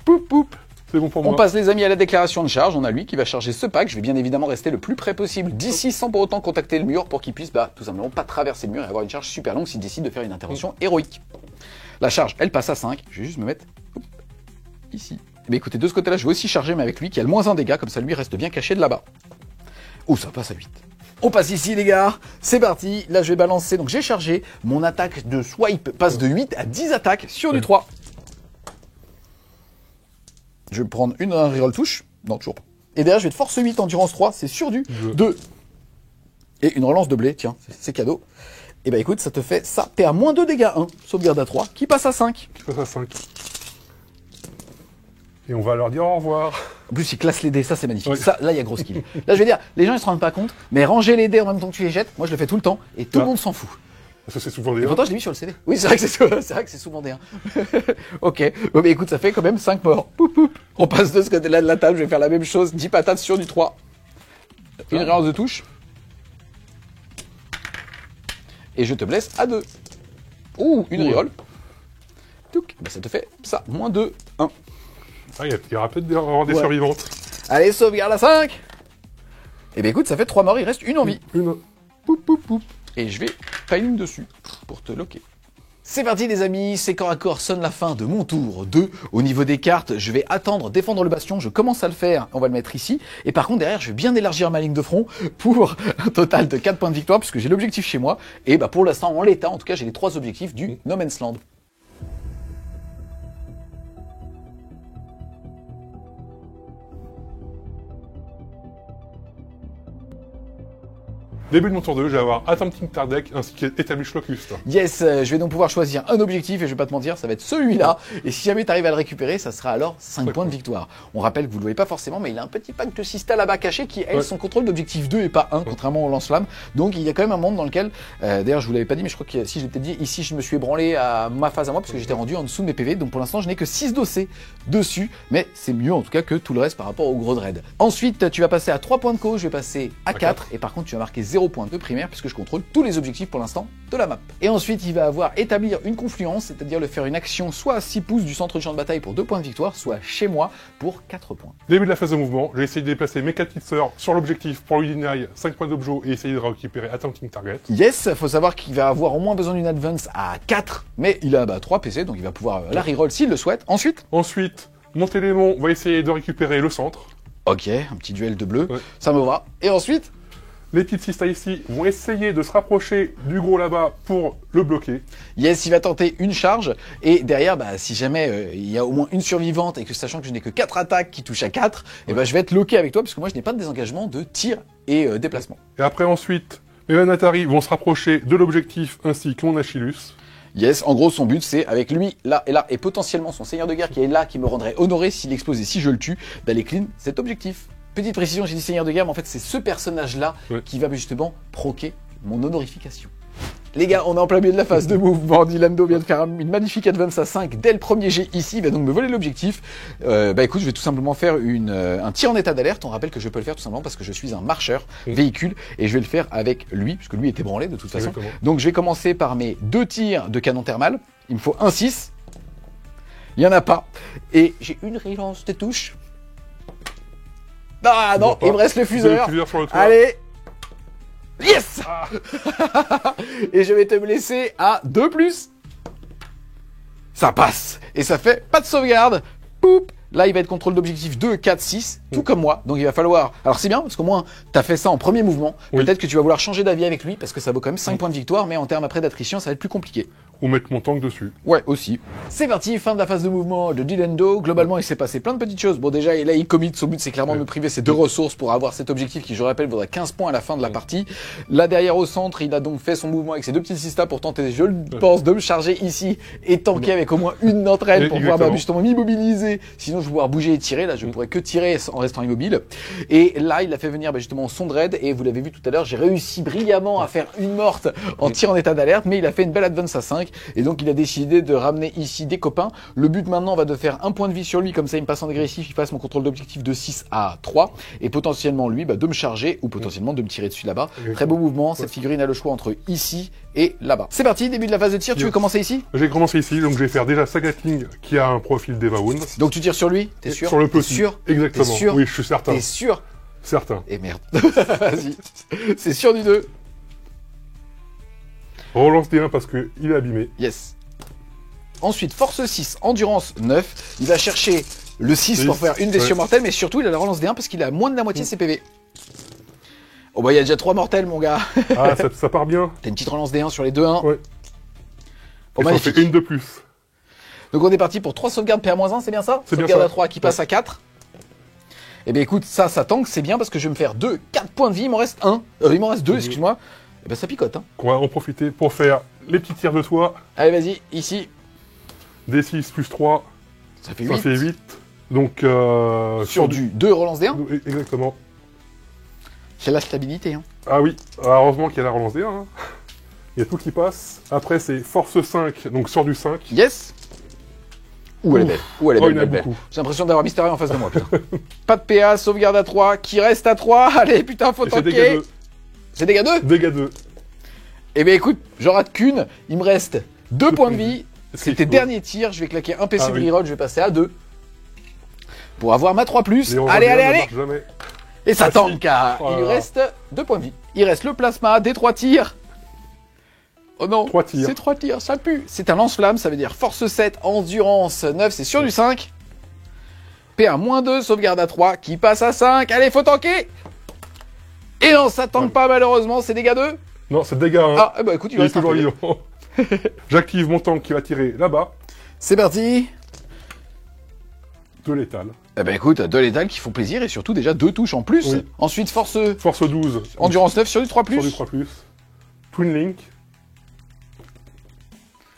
Poup, poup. C'est bon pour On moi. passe les amis à la déclaration de charge, on a lui qui va charger ce pack, je vais bien évidemment rester le plus près possible d'ici sans pour autant contacter le mur pour qu'il puisse tout simplement pas traverser le mur et avoir une charge super longue s'il décide de faire une intervention héroïque. La charge elle passe à 5, je vais juste me mettre ici. Mais écoutez, de ce côté là je vais aussi charger mais avec lui qui a le moins 1 dégât, comme ça lui reste bien caché de là-bas. Oh ça passe à 8. On passe ici les gars, c'est parti, là je vais balancer, donc j'ai chargé, mon attaque de swipe passe de 8 à 10 attaques sur du 3. Je vais prendre une reroll touche. Non, toujours pas. Et derrière, je vais de force 8, endurance 3, c'est sur du 2. Et une relance de blé, tiens, c'est cadeau. Et bah écoute, ça te fait ça. PA moins 2 dégâts 1, sauvegarde à 3, qui passe à 5. Qui passe à 5. Et on va leur dire au revoir. En plus, il classe les dés, ça c'est magnifique. Oui. Ça, là, il y a gros skill. Là, je vais dire, les gens ils se rendent pas compte, mais ranger les dés en même temps que tu les jettes, moi je le fais tout le temps, et tout le monde s'en fout. Parce que c'est souvent des Et pourtant, je l'ai mis sur le CV. Oui, c'est vrai que c'est souvent des 1. Ok. Bon, mais écoute, ça fait quand même 5 morts. Poup, poup. On passe de ce côté-là de la table, je vais faire la même chose. 10 patates sur du 3. Une relance de touche. Et je te blesse à 2. Ouh, une reroll. Touc. Bah, ça te fait ça. Moins 2, 1. Ah, il y aura peut-être des Ouais. survivantes. Allez, sauvegarde à 5. Et ben écoute, ça fait 3 morts, il reste une en vie. Une. Poup, poup, poup. Et je vais time dessus pour te loquer. C'est parti les amis, c'est corps à corps, sonne la fin de mon tour 2. Au niveau des cartes, je vais attendre, défendre le bastion, je commence à le faire, on va le mettre ici. Et par contre derrière, je vais bien élargir ma ligne de front pour un total de 4 points de victoire, puisque j'ai l'objectif chez moi. Et bah pour l'instant, en l'état, en tout cas, j'ai les 3 objectifs du No Man's Land. Début de mon tour 2, je vais avoir Attempting Tardec ainsi qu'Établish Locust. Yes, je vais donc pouvoir choisir un objectif et je vais pas te mentir, ça va être celui-là. Et si jamais tu arrives à le récupérer, ça sera alors 5 points de victoire. On rappelle que vous le voyez pas forcément, mais il a un petit pack de Sista là-bas caché qui, elle, son contrôle d'objectif 2 et pas 1, contrairement au lance-flamme. Donc il y a quand même un monde dans lequel, d'ailleurs je vous l'avais pas dit, mais je crois que si je l'ai peut-être dit, ici je me suis ébranlé à ma phase à moi parce que j'étais rendu en dessous de mes PV. Donc pour l'instant je n'ai que 6 dossés dessus, mais c'est mieux en tout cas que tout le reste par rapport au gros dread. Ensuite tu vas passer à 3 points de co, je vais passer à 4 et par contre tu vas marquer 0 0 points de primaire puisque je contrôle tous les objectifs pour l'instant de la map. Et ensuite, il va avoir établir une confluence, c'est-à-dire le faire une action soit à 6 pouces du centre du champ de bataille pour 2 points de victoire, soit chez moi pour 4 points. Début de la phase de mouvement, j'ai essayé de déplacer mes 4 petites sœurs sur l'objectif pour lui deny 5 points d'objet et essayer de récupérer Attempting Target. Yes, faut savoir qu'il va avoir au moins besoin d'une advance à 4, mais il a 3 PC, donc il va pouvoir la reroll s'il le souhaite. Ensuite, mon télémon va essayer de récupérer le centre. Ok, un petit duel de bleu, ça me va. Et ensuite, les petites sistas ici vont essayer de se rapprocher du gros là-bas pour le bloquer. Yes, il va tenter une charge, et derrière, si jamais il y a au moins une survivante, et que sachant que je n'ai que 4 attaques qui touchent à 4, et je vais être loqué avec toi, parce que moi je n'ai pas de désengagement de tir et déplacement. Et après ensuite, mes Vanatari vont se rapprocher de l'objectif ainsi que mon Achillus. Yes, en gros, son but, c'est, avec lui, là, et potentiellement son seigneur de guerre qui est là, qui me rendrait honoré s'il explose et si je le tue, d'aller clean cet objectif. Petite précision, j'ai dit seigneur de guerre, mais en fait, c'est ce personnage-là qui va justement proquer mon honorification. Les gars, on est en plein milieu de la phase de mouvement. Dylando vient de faire une magnifique advance à 5 dès le premier jet ici. Il va donc me voler l'objectif. Écoute, je vais tout simplement faire un tir en état d'alerte. On rappelle que je peux le faire tout simplement parce que je suis un marcheur véhicule et je vais le faire avec lui, puisque lui est ébranlé de toute façon. Donc je vais commencer par mes 2 tirs de canon thermal. Il me faut un 6. Il n'y en a pas. Et j'ai une relance de touche. Ah non, il me reste le fuseur. Allez. Yes. Et je vais te blesser à 2+. Ça passe. Et ça fait pas de sauvegarde. Poup. Là, il va être contrôle d'objectif 2, 4, 6, tout comme moi. Donc, il va falloir... Alors, c'est bien, parce qu'au moins, t'as fait ça en premier mouvement. Peut-être que tu vas vouloir changer d'avis avec lui, parce que ça vaut quand même 5 points de victoire, mais en termes après d'attrition, ça va être plus compliqué. Ou mettre mon tank dessus. Ouais, aussi. C'est parti, fin de la phase de mouvement de Dylando. Globalement, il s'est passé plein de petites choses. Bon, déjà, là, il commit. Son but, c'est clairement de me priver ces 2 ressources pour avoir cet objectif qui, je rappelle, vaudrait 15 points à la fin de la partie. Là, derrière, au centre, il a donc fait son mouvement avec ses 2 petites sistas pour tenter, je le pense, de me charger ici et tanker avec au moins une d'entre elles pour pouvoir justement m'immobiliser. Sinon, je vais pouvoir bouger et tirer. Là, je pourrais que tirer en restant immobile. Et là, il a fait venir justement son dread. Et vous l'avez vu tout à l'heure, j'ai réussi brillamment à faire une morte en tir en état d'alerte. Mais il a fait une belle advance à 5. Et donc, il a décidé de ramener ici des copains. Le but maintenant va de faire un point de vie sur lui, comme ça il me passe en agressif, il passe mon contrôle d'objectif de 6 à 3, et potentiellement lui de me charger, ou potentiellement de me tirer dessus là-bas. Très beau mouvement, cette figurine a le choix entre ici et là-bas. C'est parti, début de la phase de tir, tu veux commencer ici? J'ai commencé ici, donc je vais faire déjà Sagatling qui a un profil d'Eva Wound. Donc tu tires sur lui? T'es sûr? Sur le petit. Sûr? Exactement, sûr? Oui, je suis certain. T'es sûr? Certain. Et merde. Vas-y. C'est sûr du 2. Relance D1 parce qu'il est abîmé. Yes. Ensuite, force 6, endurance 9. Il va chercher le 6 pour faire une blessure mortelle, mais surtout, il a la relance D1 parce qu'il a moins de la moitié de ses PV. Oh bah, il y a déjà 3 mortels, mon gars. Ah, ça part bien. T'as une petite relance D1 sur les 2-1. Ouais. Oh, ça fait une de plus. Donc, on est parti pour 3 sauvegardes PA-1, c'est bien ça? C'est bien ça. Sauvegarde à 3 qui passe à 4. Eh bien, écoute, ça tank, c'est bien parce que je vais me faire 4 points de vie, il m'en reste 1. Il m'en reste 2, excuse-moi. Eh ben, ça picote, hein. On va en profiter pour faire les petits tirs de toit. Allez, vas-y, ici. D6 plus 3. Ça fait 8. Ça fait 8. Donc, sur du 2 relance D1. Exactement. C'est la stabilité, hein. Ah oui, heureusement qu'il y a la relance D1. Hein. Il y a tout qui passe. Après, c'est force 5, donc sur du 5. Yes. Ouh, elle est belle. Ouh, elle est belle. J'ai l'impression d'avoir Mysterio en face de moi, putain. Pas de PA, sauvegarde à 3, qui reste à 3. Allez, putain, faut tanker. C'est dégâts 2. Dégâts 2. Eh bien, écoute, j'en rate qu'une. Il me reste 2 points de vie. C'était dernier tir. Je vais claquer un PC de reroll. Je vais passer à 2. Pour avoir ma 3+. Allez. Et ça tank, car il lui reste 2 points de vie. Il reste le plasma, des 3 tirs. Oh non, 3 tirs. C'est 3 tirs, ça pue. C'est un lance-flamme, ça veut dire force 7, endurance 9, c'est sur du 5. PA-2, sauvegarde à 3, qui passe à 5. Allez, faut tanker. Et non, ça tank pas malheureusement, c'est dégâts 2. Non, c'est dégâts 1. Ah, bah écoute, il reste toujours vivant. J'active mon tank qui va tirer là-bas. C'est parti. 2 létales. Eh ben écoute, 2 létales qui font plaisir et surtout déjà 2 touches en plus. Oui. Ensuite, force 12. Endurance 9 sur du 3+. Sur du 3+. Twin Link.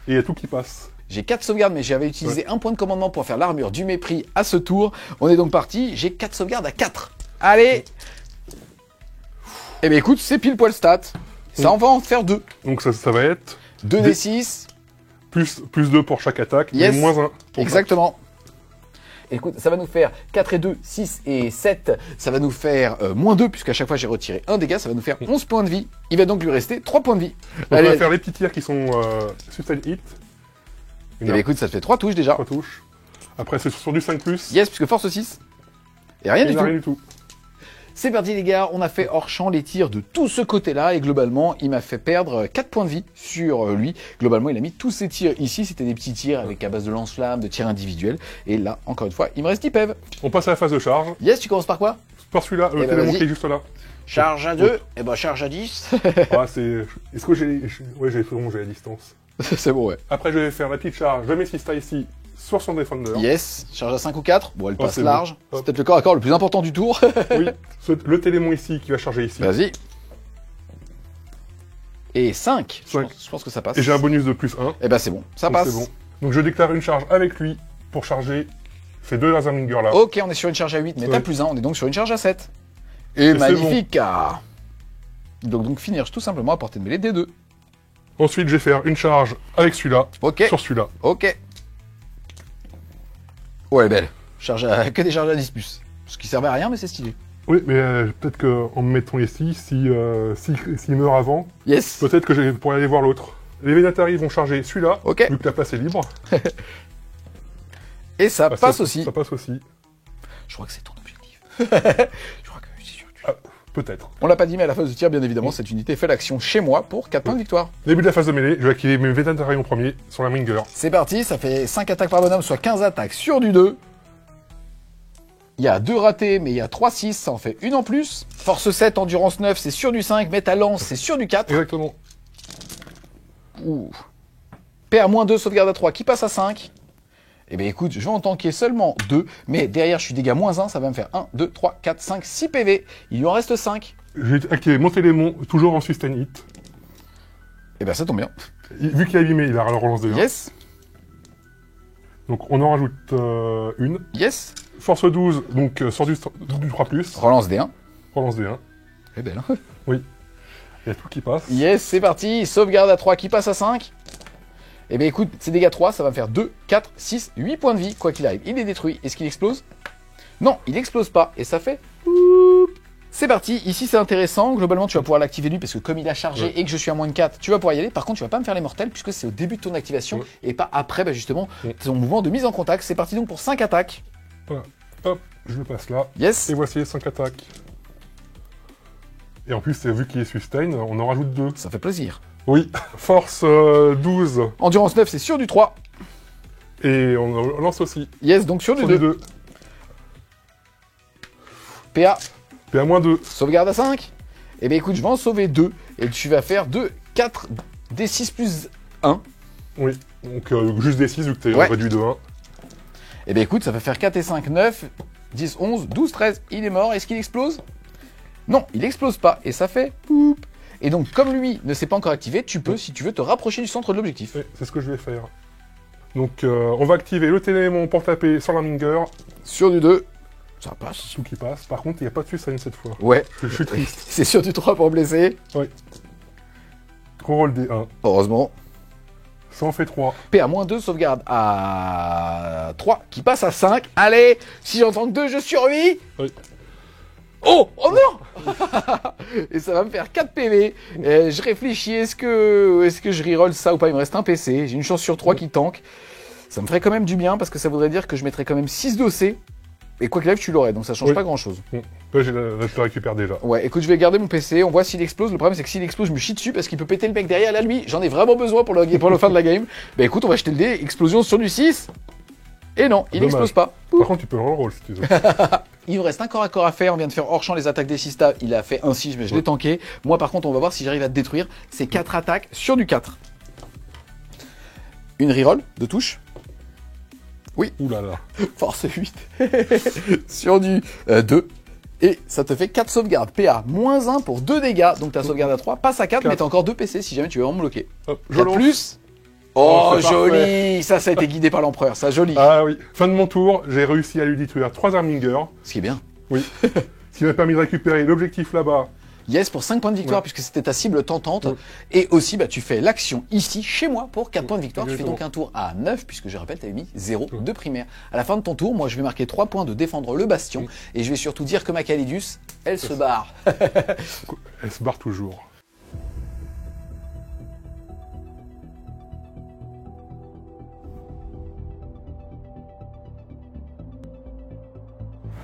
Et il y a tout qui passe. J'ai 4 sauvegardes, mais j'avais utilisé un point de commandement pour faire l'armure du mépris à ce tour. On est donc parti. J'ai 4 sauvegardes à 4. Allez. Eh ben écoute, c'est pile poil stat. Ça, on va en faire 2. Donc ça va être... 2d6. Plus 2 pour chaque attaque. Yes. Et moins 1. Exactement. Écoute, ça va nous faire 4 et 2, 6 et 7. Ça va nous faire moins 2, puisqu'à chaque fois j'ai retiré un dégât. Ça va nous faire 11 points de vie. Il va donc lui rester 3 points de vie. Donc on va faire les petits tirs qui sont sustain hit. Et bah écoute, ça te fait 3 touches déjà. 3 touches. Après, c'est sur du 5+. Yes, puisque force 6. Et rien du tout. tout. C'est parti les gars, on a fait hors champ les tirs de tout ce côté-là et globalement il m'a fait perdre 4 points de vie sur lui. Globalement il a mis tous ses tirs ici, c'était des petits tirs avec à base de lance-flamme, de tirs individuels. Et là, encore une fois, il me reste 10 PEV. On passe à la phase de charge. Yes, tu commences par quoi? Par celui-là, le télémon qui est juste là. Charge à 2, et ben charge à 10. Ah, c'est... Est-ce que j'ai... Ouais, j'ai la distance. C'est bon, ouais. Après, je vais faire la petite charge de mes Sista ici sur son Defender. Yes, charge à 5 ou 4. Bon, elle passe large. Bon. C'est peut-être le corps à corps le plus important du tour. Oui, le télémon ici qui va charger ici. Vas-y. Et 5. 5. Je pense que ça passe. Et j'ai un bonus de plus 1. Et ben c'est bon, ça passe. C'est bon. Donc je déclare une charge avec lui pour charger ces deux Razorlinger là. Ok, on est sur une charge à 8, mais t'as plus 1, on est donc sur une charge à 7. Et magnifique bon. Donc finir tout simplement à portée de mêlée des 2. Ensuite, je vais faire une charge avec celui-là, sur celui-là. Ok. Oh, elle est belle. Que des charges à 10 plus. Ce qui servait à rien, mais c'est stylé. Oui, mais peut-être qu'en me mettant ici, s'il meurt avant, yes. Peut-être que je pourrais aller voir l'autre. Les Vénatari vont charger celui-là, ok. Vu que la place est libre. Et ça passe aussi. Ça passe aussi. Je crois que c'est ton objectif. Je crois que c'est sûr. Peut-être. On l'a pas dit, mais à la phase de tir, bien évidemment, cette unité fait l'action chez moi pour 4 points de victoire. Début de la phase de mêlée, je vais activer mes Vénatari en premier sur la Minger. C'est parti, ça fait 5 attaques par bonhomme, soit 15 attaques sur du 2. Il y a 2 ratés, mais il y a 3-6, ça en fait une en plus. Force 7, endurance 9, c'est sur du 5. Mais ta lance, c'est sur du 4. Exactement. Ouh. PA-2, sauvegarde à 3, qui passe à 5. Eh bien écoute, je vais en tanker seulement 2, mais derrière je suis dégâts -1, ça va me faire 1, 2, 3, 4, 5, 6 PV. Il lui en reste 5. J'ai activé mon télémon, toujours en sustain hit. Eh bien ça tombe bien. Vu qu'il est abîmé, il a la relance de 1. Yes. Donc on en rajoute une. Yes. Force 12, donc sort du 3+. Relance D1. Relance D1. Eh belle. Oui. Il y a tout qui passe. Yes, c'est parti. Sauvegarde à 3 qui passe à 5. Eh bien écoute, ces dégâts 3, ça va me faire 2, 4, 6, 8 points de vie, quoi qu'il arrive. Il est détruit. Est-ce qu'il explose? Non, il explose pas. Et ça fait... C'est parti. Ici, c'est intéressant. Globalement, tu vas pouvoir l'activer lui, parce que comme il a chargé et que je suis à moins de 4, tu vas pouvoir y aller. Par contre, tu vas pas me faire les mortels, puisque c'est au début de ton activation, et pas après, bah, justement, ton mouvement de mise en contact. C'est parti donc pour 5 attaques. Voilà. Hop, je le passe là. Yes. Et voici les 5 attaques. Et en plus, vu qu'il est sustain, on en rajoute 2. Ça fait plaisir. Oui. Force 12. Endurance 9, c'est sur du 3. Et on lance aussi. Yes, donc sur du 2. PA. PA-2. Sauvegarde à 5. Eh bien écoute, je vais en sauver 2. Et tu vas faire 2, 4, D6 plus 1. Oui, donc juste D6 vu que tu as réduit de 1. Eh bien écoute, ça va faire 4 et 5, 9, 10, 11, 12, 13. Il est mort. Est-ce qu'il explose? Non, il explose pas. Et ça fait... Poup. Et donc, comme lui ne s'est pas encore activé, tu peux, si tu veux, te rapprocher du centre de l'objectif. Oui, c'est ce que je vais faire. Donc, on va activer le télémon pour taper sur la Minger. Sur du 2, ça passe. Tout qui passe. Par contre, il n'y a pas de sustain cette fois. Ouais. Je suis triste. C'est sur du 3 pour blesser. Oui. Reroll des 1. Heureusement. Ça en fait 3. PA-2, sauvegarde à 3, qui passe à 5. Allez, si j'entends que 2, je survis. Oui. Oh non. Et ça va me faire 4 PV. Je réfléchis, est-ce que je reroll ça ou pas? Il me reste un PC, j'ai une chance sur 3 qui tank. Ça me ferait quand même du bien, parce que ça voudrait dire que je mettrais quand même 6 d'OC. Et quoi qu'il arrive, tu l'aurais, donc ça change pas grand-chose. Là, je le récupère déjà. Ouais, écoute, je vais garder mon PC, on voit s'il explose. Le problème, c'est que s'il explose, je me chie dessus, parce qu'il peut péter le mec derrière. Là, lui, j'en ai vraiment besoin pour le fin de la game. Bah écoute, on va jeter le dé, explosion sur du 6. Et non, il explose pas. Par contre, tu peux le reroll si tu veux. Il nous reste un corps à corps à faire. On vient de faire hors champ les attaques des Sista. Il a fait un 6, mais je l'ai tanké. Moi, par contre, on va voir si j'arrive à te détruire. C'est 4 attaques sur du 4. Une reroll de touche. Oui. Ouh là là. Force 8. Sur du 2. Et ça te fait 4 sauvegardes. PA -1 pour 2 dégâts. Donc ta sauvegarde à 3 passe à 4, mais t'as encore 2 PC si jamais tu veux en bloquer. Hop, je 4 lance. plus. Oh, joli. Parfait. Ça a été guidé par l'empereur. Ça, joli. Ah oui. Fin de mon tour, j'ai réussi à lui détruire 3 Armingers. Ce qui est bien. Oui. Ce qui m'a permis de récupérer l'objectif là-bas. Yes, pour 5 points de victoire, puisque c'était ta cible tentante. Et aussi, bah, tu fais l'action ici, chez moi, pour 4 points de victoire. Tu fais donc un tour à 9, puisque je répète, tu avais mis 0 de primaire. À la fin de ton tour, moi, je vais marquer 3 points de défendre le bastion. Et je vais surtout dire que ma Calidus, elle se barre. Elle se barre toujours.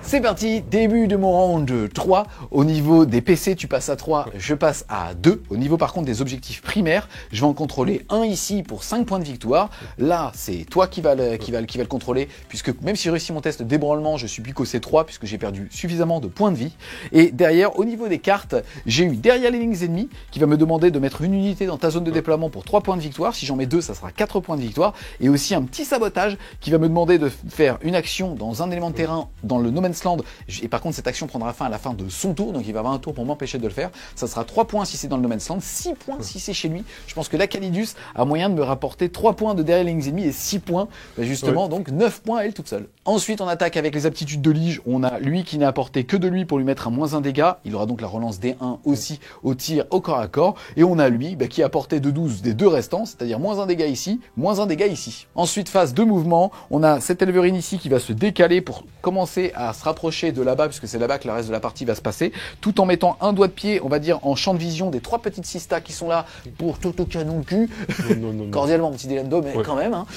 C'est parti, début de mon round 3. Au niveau des PC, tu passes à 3, je passe à 2. Au niveau par contre des objectifs primaires, je vais en contrôler un ici pour 5 points de victoire. Là, c'est toi qui va le contrôler, puisque même si je réussis mon test d'ébranlement, je suis plus qu'au C3, puisque j'ai perdu suffisamment de points de vie. Et derrière, au niveau des cartes, j'ai eu derrière les lignes ennemies, qui va me demander de mettre une unité dans ta zone de déploiement pour 3 points de victoire. Si j'en mets 2, ça sera 4 points de victoire. Et aussi un petit sabotage, qui va me demander de faire une action dans un élément de terrain, dans le No Man's Land. Et par contre, cette action prendra fin à la fin de son tour, donc il va avoir un tour pour m'empêcher de le faire. Ça sera 3 points si c'est dans le No Man's Land, 6 points si c'est chez lui. Je pense que la Calidus a moyen de me rapporter 3 points de derrière les lignes ennemies et 6 points, justement, donc 9 points elle toute seule. Ensuite, on attaque avec les aptitudes de Lige. On a lui qui n'a apporté que de lui pour lui mettre un -1 dégâts. Il aura donc la relance D1 aussi au tir au corps à corps. Et on a lui qui a apporté de 12 des deux restants, c'est-à-dire -1 dégât ici, -1 dégât ici. Ensuite, phase de mouvement, on a cet Elverine ici qui va se décaler pour commencer à se rapprocher de là-bas, puisque c'est là-bas que le reste de la partie va se passer, tout en mettant un doigt de pied, on va dire, en champ de vision des 3 petites sistas qui sont là pour tout au canon cul. Non. Cordialement, mon petit Delendo, mais quand même. Hein.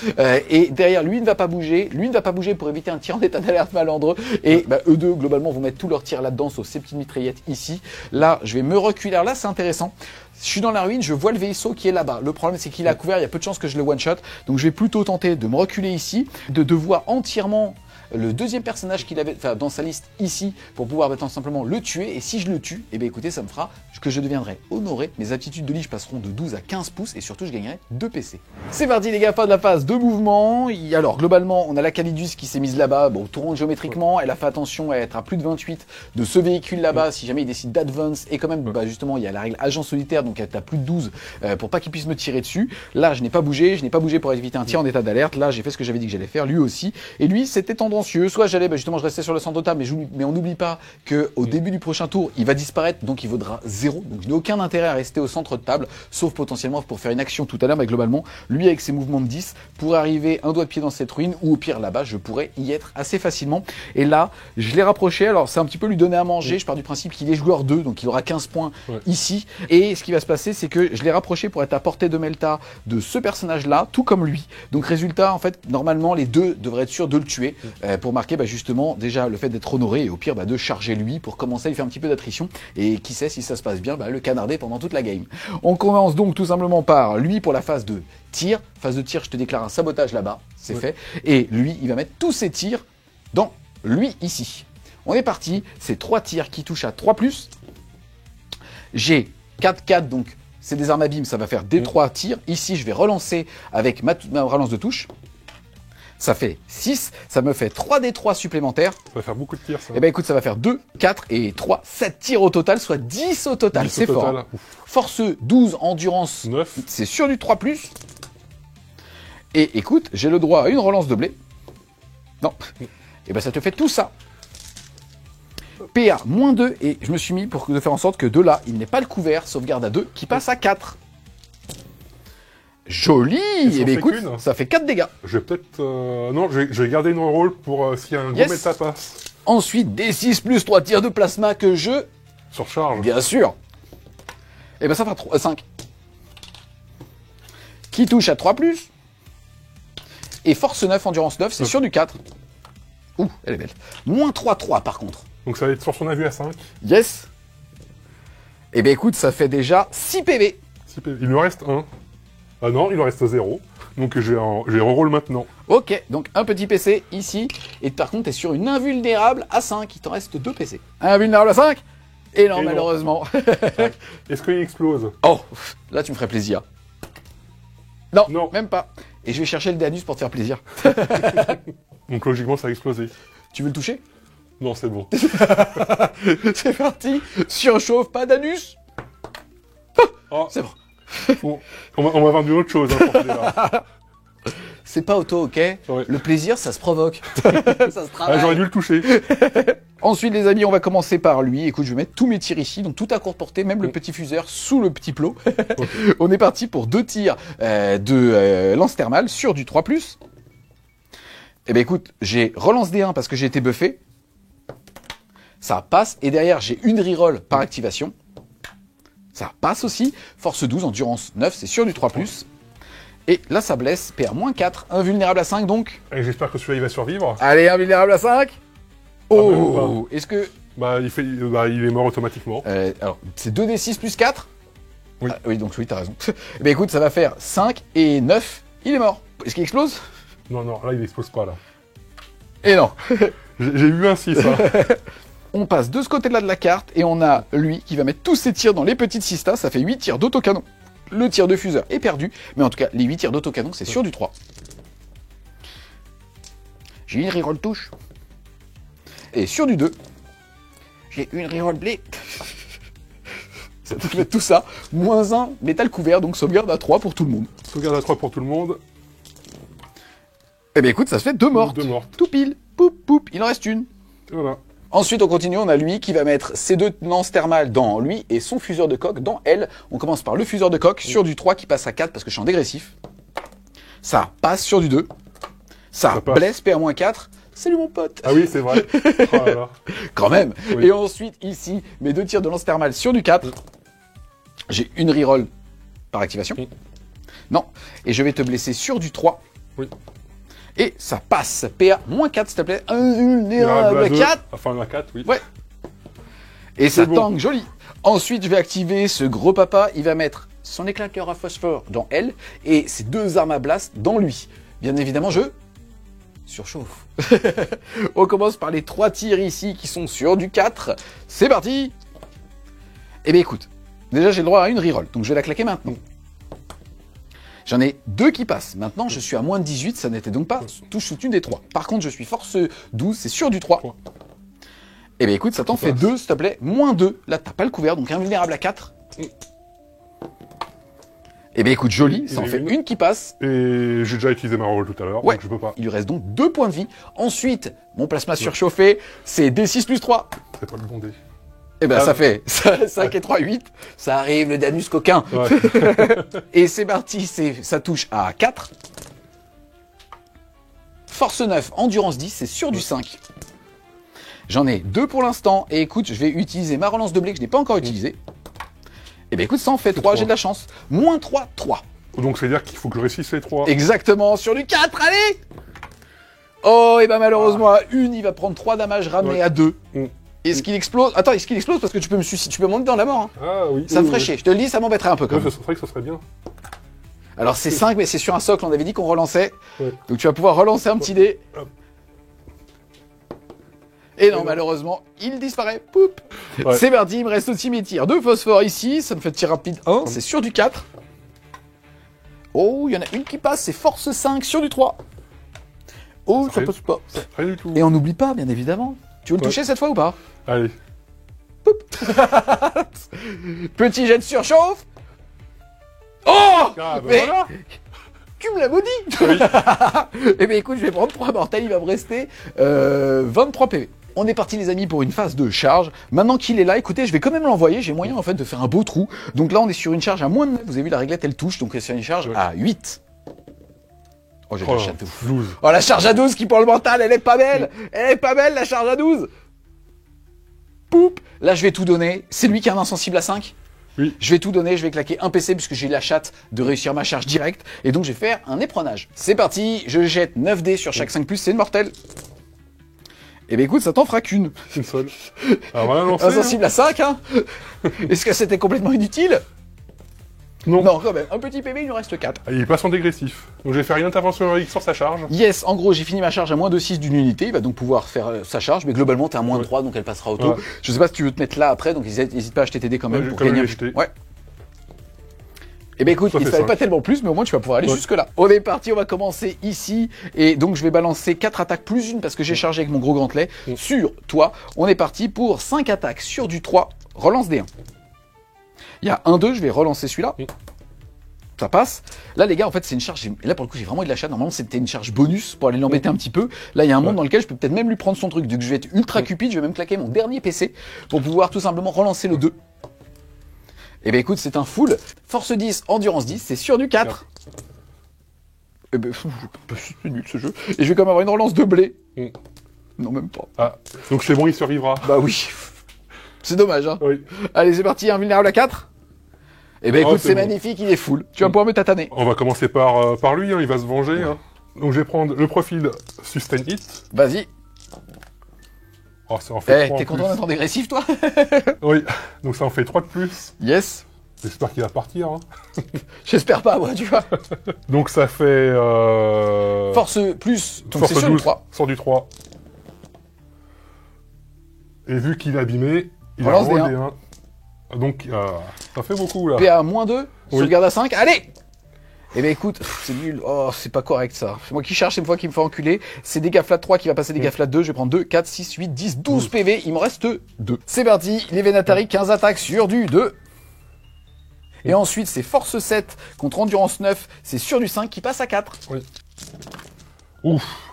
Et derrière, lui ne va pas bouger. Lui ne va pas bouger pour éviter un tir en état d'alerte malandreux. Et eux deux, globalement, vont mettre tous leurs tirs là-dedans, sauf ces petites mitraillettes ici. Là, je vais me reculer. Alors là, c'est intéressant. Je suis dans la ruine, je vois le vaisseau qui est là-bas. Le problème, c'est qu'il est à couvert, il y a peu de chances que je le one-shot. Donc, je vais plutôt tenter de me reculer ici, de voir entièrement le deuxième personnage qu'il avait dans sa liste ici pour pouvoir tout simplement le tuer. Et si je le tue, eh bien écoutez, ça me fera que je deviendrai honoré. Mes aptitudes de Lige passeront de 12 à 15 pouces et surtout je gagnerai 2 PC. C'est parti les gars, fin de la phase de mouvement. Alors globalement, on a la Calidus qui s'est mise là-bas, bon, tourne géométriquement. Elle a fait attention à être à plus de 28 de ce véhicule là-bas si jamais il décide d'advance. Et quand même, justement, il y a la règle agent solitaire, donc elle est à plus de 12 pour pas qu'il puisse me tirer dessus. Là, je n'ai pas bougé pour éviter un tir en état d'alerte. Là, j'ai fait ce que j'avais dit que j'allais faire, lui aussi. Et lui, c'était tendancieux. Soit j'allais, justement, je restais sur le centre de table, mais on n'oublie pas qu'au début du prochain tour, il va disparaître, donc il vaudra 0. Donc je n'ai aucun intérêt à rester au centre de table, sauf potentiellement pour faire une action tout à l'heure, mais globalement, lui avec ses mouvements de 10, pourrait arriver un doigt de pied dans cette ruine, ou au pire là-bas, je pourrais y être assez facilement. Et là, je l'ai rapproché, alors c'est un petit peu lui donner à manger, je pars du principe qu'il est joueur 2, donc il aura 15 points ici. Et ce qui va se passer, c'est que je l'ai rapproché pour être à portée de Melta de ce personnage-là, tout comme lui. Donc résultat, en fait, normalement, les deux devraient être sûrs de le tuer, pour marquer justement déjà le fait d'être honoré, et au pire de charger lui pour commencer à lui faire un petit peu d'attrition. Et qui sait, si ça se passe bien, le canarder pendant toute la game. On commence donc tout simplement par lui pour la phase de tir. Phase de tir, je te déclare un sabotage là-bas, c'est fait. Et lui, il va mettre tous ses tirs dans lui ici. On est parti, c'est 3 tirs qui touchent à 3+. J'ai 4-4, donc c'est des armes à bim, ça va faire des 3 tirs. Ici, je vais relancer avec ma relance de touche. Ça fait 6, ça me fait 3d3 supplémentaires. Ça va faire beaucoup de tirs, ça. Eh ben écoute, ça va faire 2, 4 et 3, 7 tirs au total, soit 10 au total, c'est fort. Hein. Force 12, endurance 9, c'est sur du 3+. Et écoute, j'ai le droit à une relance de blé. Non. Et ben ça te fait tout ça. PA, -2, et je me suis mis pour faire en sorte que de là, il n'ait pas le couvert, sauvegarde à 2, qui passe à 4. Joli. Et bien écoute, ça fait 4 dégâts. Je vais peut-être... non, je vais garder une reroll pour s'il y a un gros méta passe. Ensuite, D6 plus 3 tirs de plasma que je... surcharge. Bien sûr. Et ben ça fera 5. Qui touche à 3+. Et force 9, endurance 9, c'est sur du 4. Ouh, elle est belle. -3 par contre. Donc ça va être sur son avis à 5. Yes. Et ben écoute, ça fait déjà 6 PV. 6 PV. Il me reste 1. Ah non, il en reste 0. Donc j'ai reroll maintenant. Ok, donc un petit PC ici. Et par contre, t'es sur une invulnérable à 5. Il t'en reste 2 PC. Invulnérable à 5. Et non, malheureusement. Est-ce qu'il explose? Oh, là tu me ferais plaisir. Non, même pas. Et je vais chercher le Danus pour te faire plaisir. Donc logiquement, ça a explosé. Tu veux le toucher? Non, c'est bon. C'est parti. Surchauffe, pas d'anus. Oh. C'est bon. Bon, on m'a vendu autre chose. Hein, pour là. C'est pas auto, ok? Ouais. Le plaisir, ça se provoque. Ça se travaille. Ah, j'aurais dû le toucher. Ensuite, les amis, on va commencer par lui. Écoute, je vais mettre tous mes tirs ici, donc tout à courte portée, même le petit fuseur sous le petit plot. Okay. On est parti pour 2 tirs de lance thermale sur du 3+. Eh ben écoute, j'ai relance D1 parce que j'ai été buffé. Ça passe. Et derrière, j'ai une reroll par activation. Ça passe aussi. Force 12, endurance 9, c'est sur du 3+. Et là, ça blesse. PR-4, invulnérable à 5 donc. Et j'espère que celui-là, il va survivre. Allez, invulnérable à 5. Oh, est-ce que... Bah, il est mort automatiquement. Alors, c'est 2d6 plus 4. Oui. Ah, oui, donc oui, t'as raison. Mais écoute, ça va faire 5 et 9. Il est mort. Est-ce qu'il explose? Non, là, il explose pas, là. Et non. J'ai eu un 6, hein. On passe de ce côté-là de la carte et on a lui qui va mettre tous ses tirs dans les petites sistas. Ça fait 8 tirs d'autocanon. Le tir de fuseur est perdu. Mais en tout cas, les 8 tirs d'autocanon, c'est sur du 3. J'ai une reroll touche. Et sur du 2, j'ai une reroll blé. Ça te fait tout ça. -1 métal couvert, donc sauvegarde à 3 pour tout le monde. Sauvegarde à 3 pour tout le monde. Eh bien écoute, ça se fait 2 mortes. 2 mortes. Tout pile. Poup, poup. Il en reste une. Et voilà. Ensuite, on continue. On a lui qui va mettre ses 2 lances thermales dans lui et son fuseur de coque dans elle. On commence par le fuseur de coque sur du 3 qui passe à 4 parce que je suis en dégressif. Ça passe sur du 2. Ça blesse PR-4. Salut mon pote. Ah oui, c'est vrai. Oh là là. Quand même. Oui. Et ensuite, ici, mes 2 tirs de lance thermale sur du 4. J'ai une reroll par activation. Non. Et je vais te blesser sur du 3. Oui. Et ça passe. PA-4, s'il te plaît. Invulnérable à 4. Enfin, à 4, oui. Ouais. Et ça bon. tank, joli. Ensuite, je vais activer ce gros papa. Il va mettre son éclateur à phosphore dans elle et ses 2 armes à blast dans lui. Bien évidemment, je surchauffe. On commence par les 3 tirs ici qui sont sur du 4. C'est parti. Eh bien, écoute. Déjà, j'ai le droit à une reroll, donc je vais la claquer maintenant. J'en ai 2 qui passent. Maintenant, je suis à moins de 18, ça n'était donc pas touche une des 3. Par contre, je suis force 12, c'est sur du 3. Eh bien, écoute, ça t'en fait 2, s'il te plaît. -2. Là, t'as pas le couvert, donc invulnérable à 4. Eh bien, écoute, joli, ça en fait une qui passe. Et j'ai déjà utilisé ma roll tout à l'heure, Ouais. donc je peux pas. Il lui reste donc 2 points de vie. Ensuite, mon plasma surchauffé, c'est D6 plus 3. C'est pas le bon dé. Eh ben, ça fait 5 et 3, 8. Ça arrive, le Danus coquin. Ouais. Et c'est parti, ça touche à 4. Force 9, endurance 10, c'est sur du 5. J'en ai 2 pour l'instant. Et écoute, je vais utiliser ma relance de blé que je n'ai pas encore utilisée. Et ben écoute, ça en fait 3, j'ai de la chance. -3, 3. Donc, c'est-à-dire qu'il faut que je réussisse les 3. Exactement, sur du 4, allez. Oh, et ben malheureusement, à une, il va prendre 3 dommages ramenés à 2. Est-ce qu'il explose? Attends, est-ce qu'il explose? Parce que tu peux me suicider, tu peux monter dans la mort. Hein. Ah oui. Ça me ferait chier. Je te le dis, ça m'embêterait un peu quand même. C'est vrai que ça serait bien. Alors c'est 5, mais c'est sur un socle, on avait dit qu'on relançait. Ouais. Donc tu vas pouvoir relancer un petit dé. Hop. Et non, malheureusement, il disparaît. Poup. Ouais. C'est parti, il me reste aussi mes tirs de phosphore ici. Ça me fait tir rapide 1, c'est sur du 4. Oh, il y en a une qui passe, c'est force 5 sur du 3. Oh, ça passe pas. Rien du tout. Et on n'oublie pas, bien évidemment. Tu veux le toucher cette fois ou pas? Allez. Petit jet de surchauffe. Oh, Ah, bah mais voilà. tu me l'as maudit. Eh bien écoute, je vais prendre 3 mortels, il va me rester 23 PV. On est parti les amis pour une phase de charge. Maintenant qu'il est là, écoutez, je vais quand même l'envoyer. J'ai moyen en fait de faire un beau trou. Donc là, on est sur une charge à moins de 9. Vous avez vu, la réglette, elle touche. Donc c'est sur une charge à 8. Oh, j'ai de la chatte de ouf. 12. Oh, la charge à 12 qui pour le mental, elle est pas belle. Elle est pas belle, la charge à 12. Poup. Là, je vais tout donner. C'est lui qui a un insensible à 5. Oui. Je vais tout donner, je vais claquer un PC puisque j'ai la chatte de réussir ma charge directe. Et donc, je vais faire un éperonnage. C'est parti, je jette 9 dés sur chaque 5+, c'est une mortelle. Eh bien, écoute, ça t'en fera qu'une. Une seule. Alors, on va la lancer. Insensible à 5, hein. Est-ce que c'était complètement inutile? Non. Non, quand même. Un petit PV, il nous reste 4. Il passe en dégressif. Donc, je vais faire une intervention héroïque sur sa charge. Yes, en gros, j'ai fini ma charge à moins de 6 d'une unité. Il va donc pouvoir faire sa charge, mais globalement, t'es à moins de 3, donc elle passera auto. Ouais. Je sais pas si tu veux te mettre là après, donc n'hésite pas à acheter tes dés quand même Ouais, pour quand même gagner un les petit. jeter. Ouais. Eh ben écoute, Ça il fait fallait 5. pas tellement plus, mais au moins tu vas pouvoir aller Ouais. jusque là. On est parti, on va commencer ici. Et donc je vais balancer 4 attaques plus une parce que j'ai chargé avec mon gros gantelet sur toi. On est parti pour 5 attaques sur du 3. Relance D1. Il y a 1-2, je vais relancer celui-là. ça passe. Là, les gars, en fait, c'est une charge. Et là, pour le coup, j'ai vraiment eu de la chatte. Normalement, c'était une charge bonus pour aller l'embêter un petit peu. Là, il y a un monde dans lequel je peux peut-être même lui prendre son truc. Donc, je vais être ultra cupide. Je vais même claquer mon dernier PC pour pouvoir tout simplement relancer le 2. Eh ben, écoute, c'est un full. Force 10, endurance 10. C'est sur du 4. Eh ben, c'est nul ce jeu. Et je vais quand même avoir une relance de blé. Non, même pas. Ah, donc c'est bon, il survivra. Bah oui. C'est dommage, hein. Oui. Allez, c'est parti, invulnérable à 4. Eh ben écoute, c'est bon. magnifique, il est full. Tu vas pouvoir me tataner. On va commencer par lui, hein, il va se venger. Hein. Donc je vais prendre le profil Sustain Hit. Vas-y. Oh, ça en fait 3 t'es en content plus. d'être agressif, toi? Oui, donc ça en fait 3 de plus. Yes. J'espère qu'il va partir. Hein. J'espère pas, moi, tu vois. Donc ça fait... Force plus, donc Force c'est sur 12, le 3. Sort du 3. Et vu qu'il est abîmé, il Relance a des un. Donc ça fait beaucoup là. PA -2, Oui. sauvegarde à 5, allez! Eh ben écoute, c'est nul, oh c'est pas correct ça. C'est moi qui cherche, c'est une fois qui me fait enculer. C'est dégâts flat 3 qui va passer dégâts flat 2, je vais prendre 2, 4, 6, 8, 10, 12 PV, il m'en reste 2. C'est parti, les Vénatari, 15 attaques sur du 2. Et ensuite c'est force 7 contre endurance 9, c'est sur du 5 qui passe à 4. Oui. Ouf.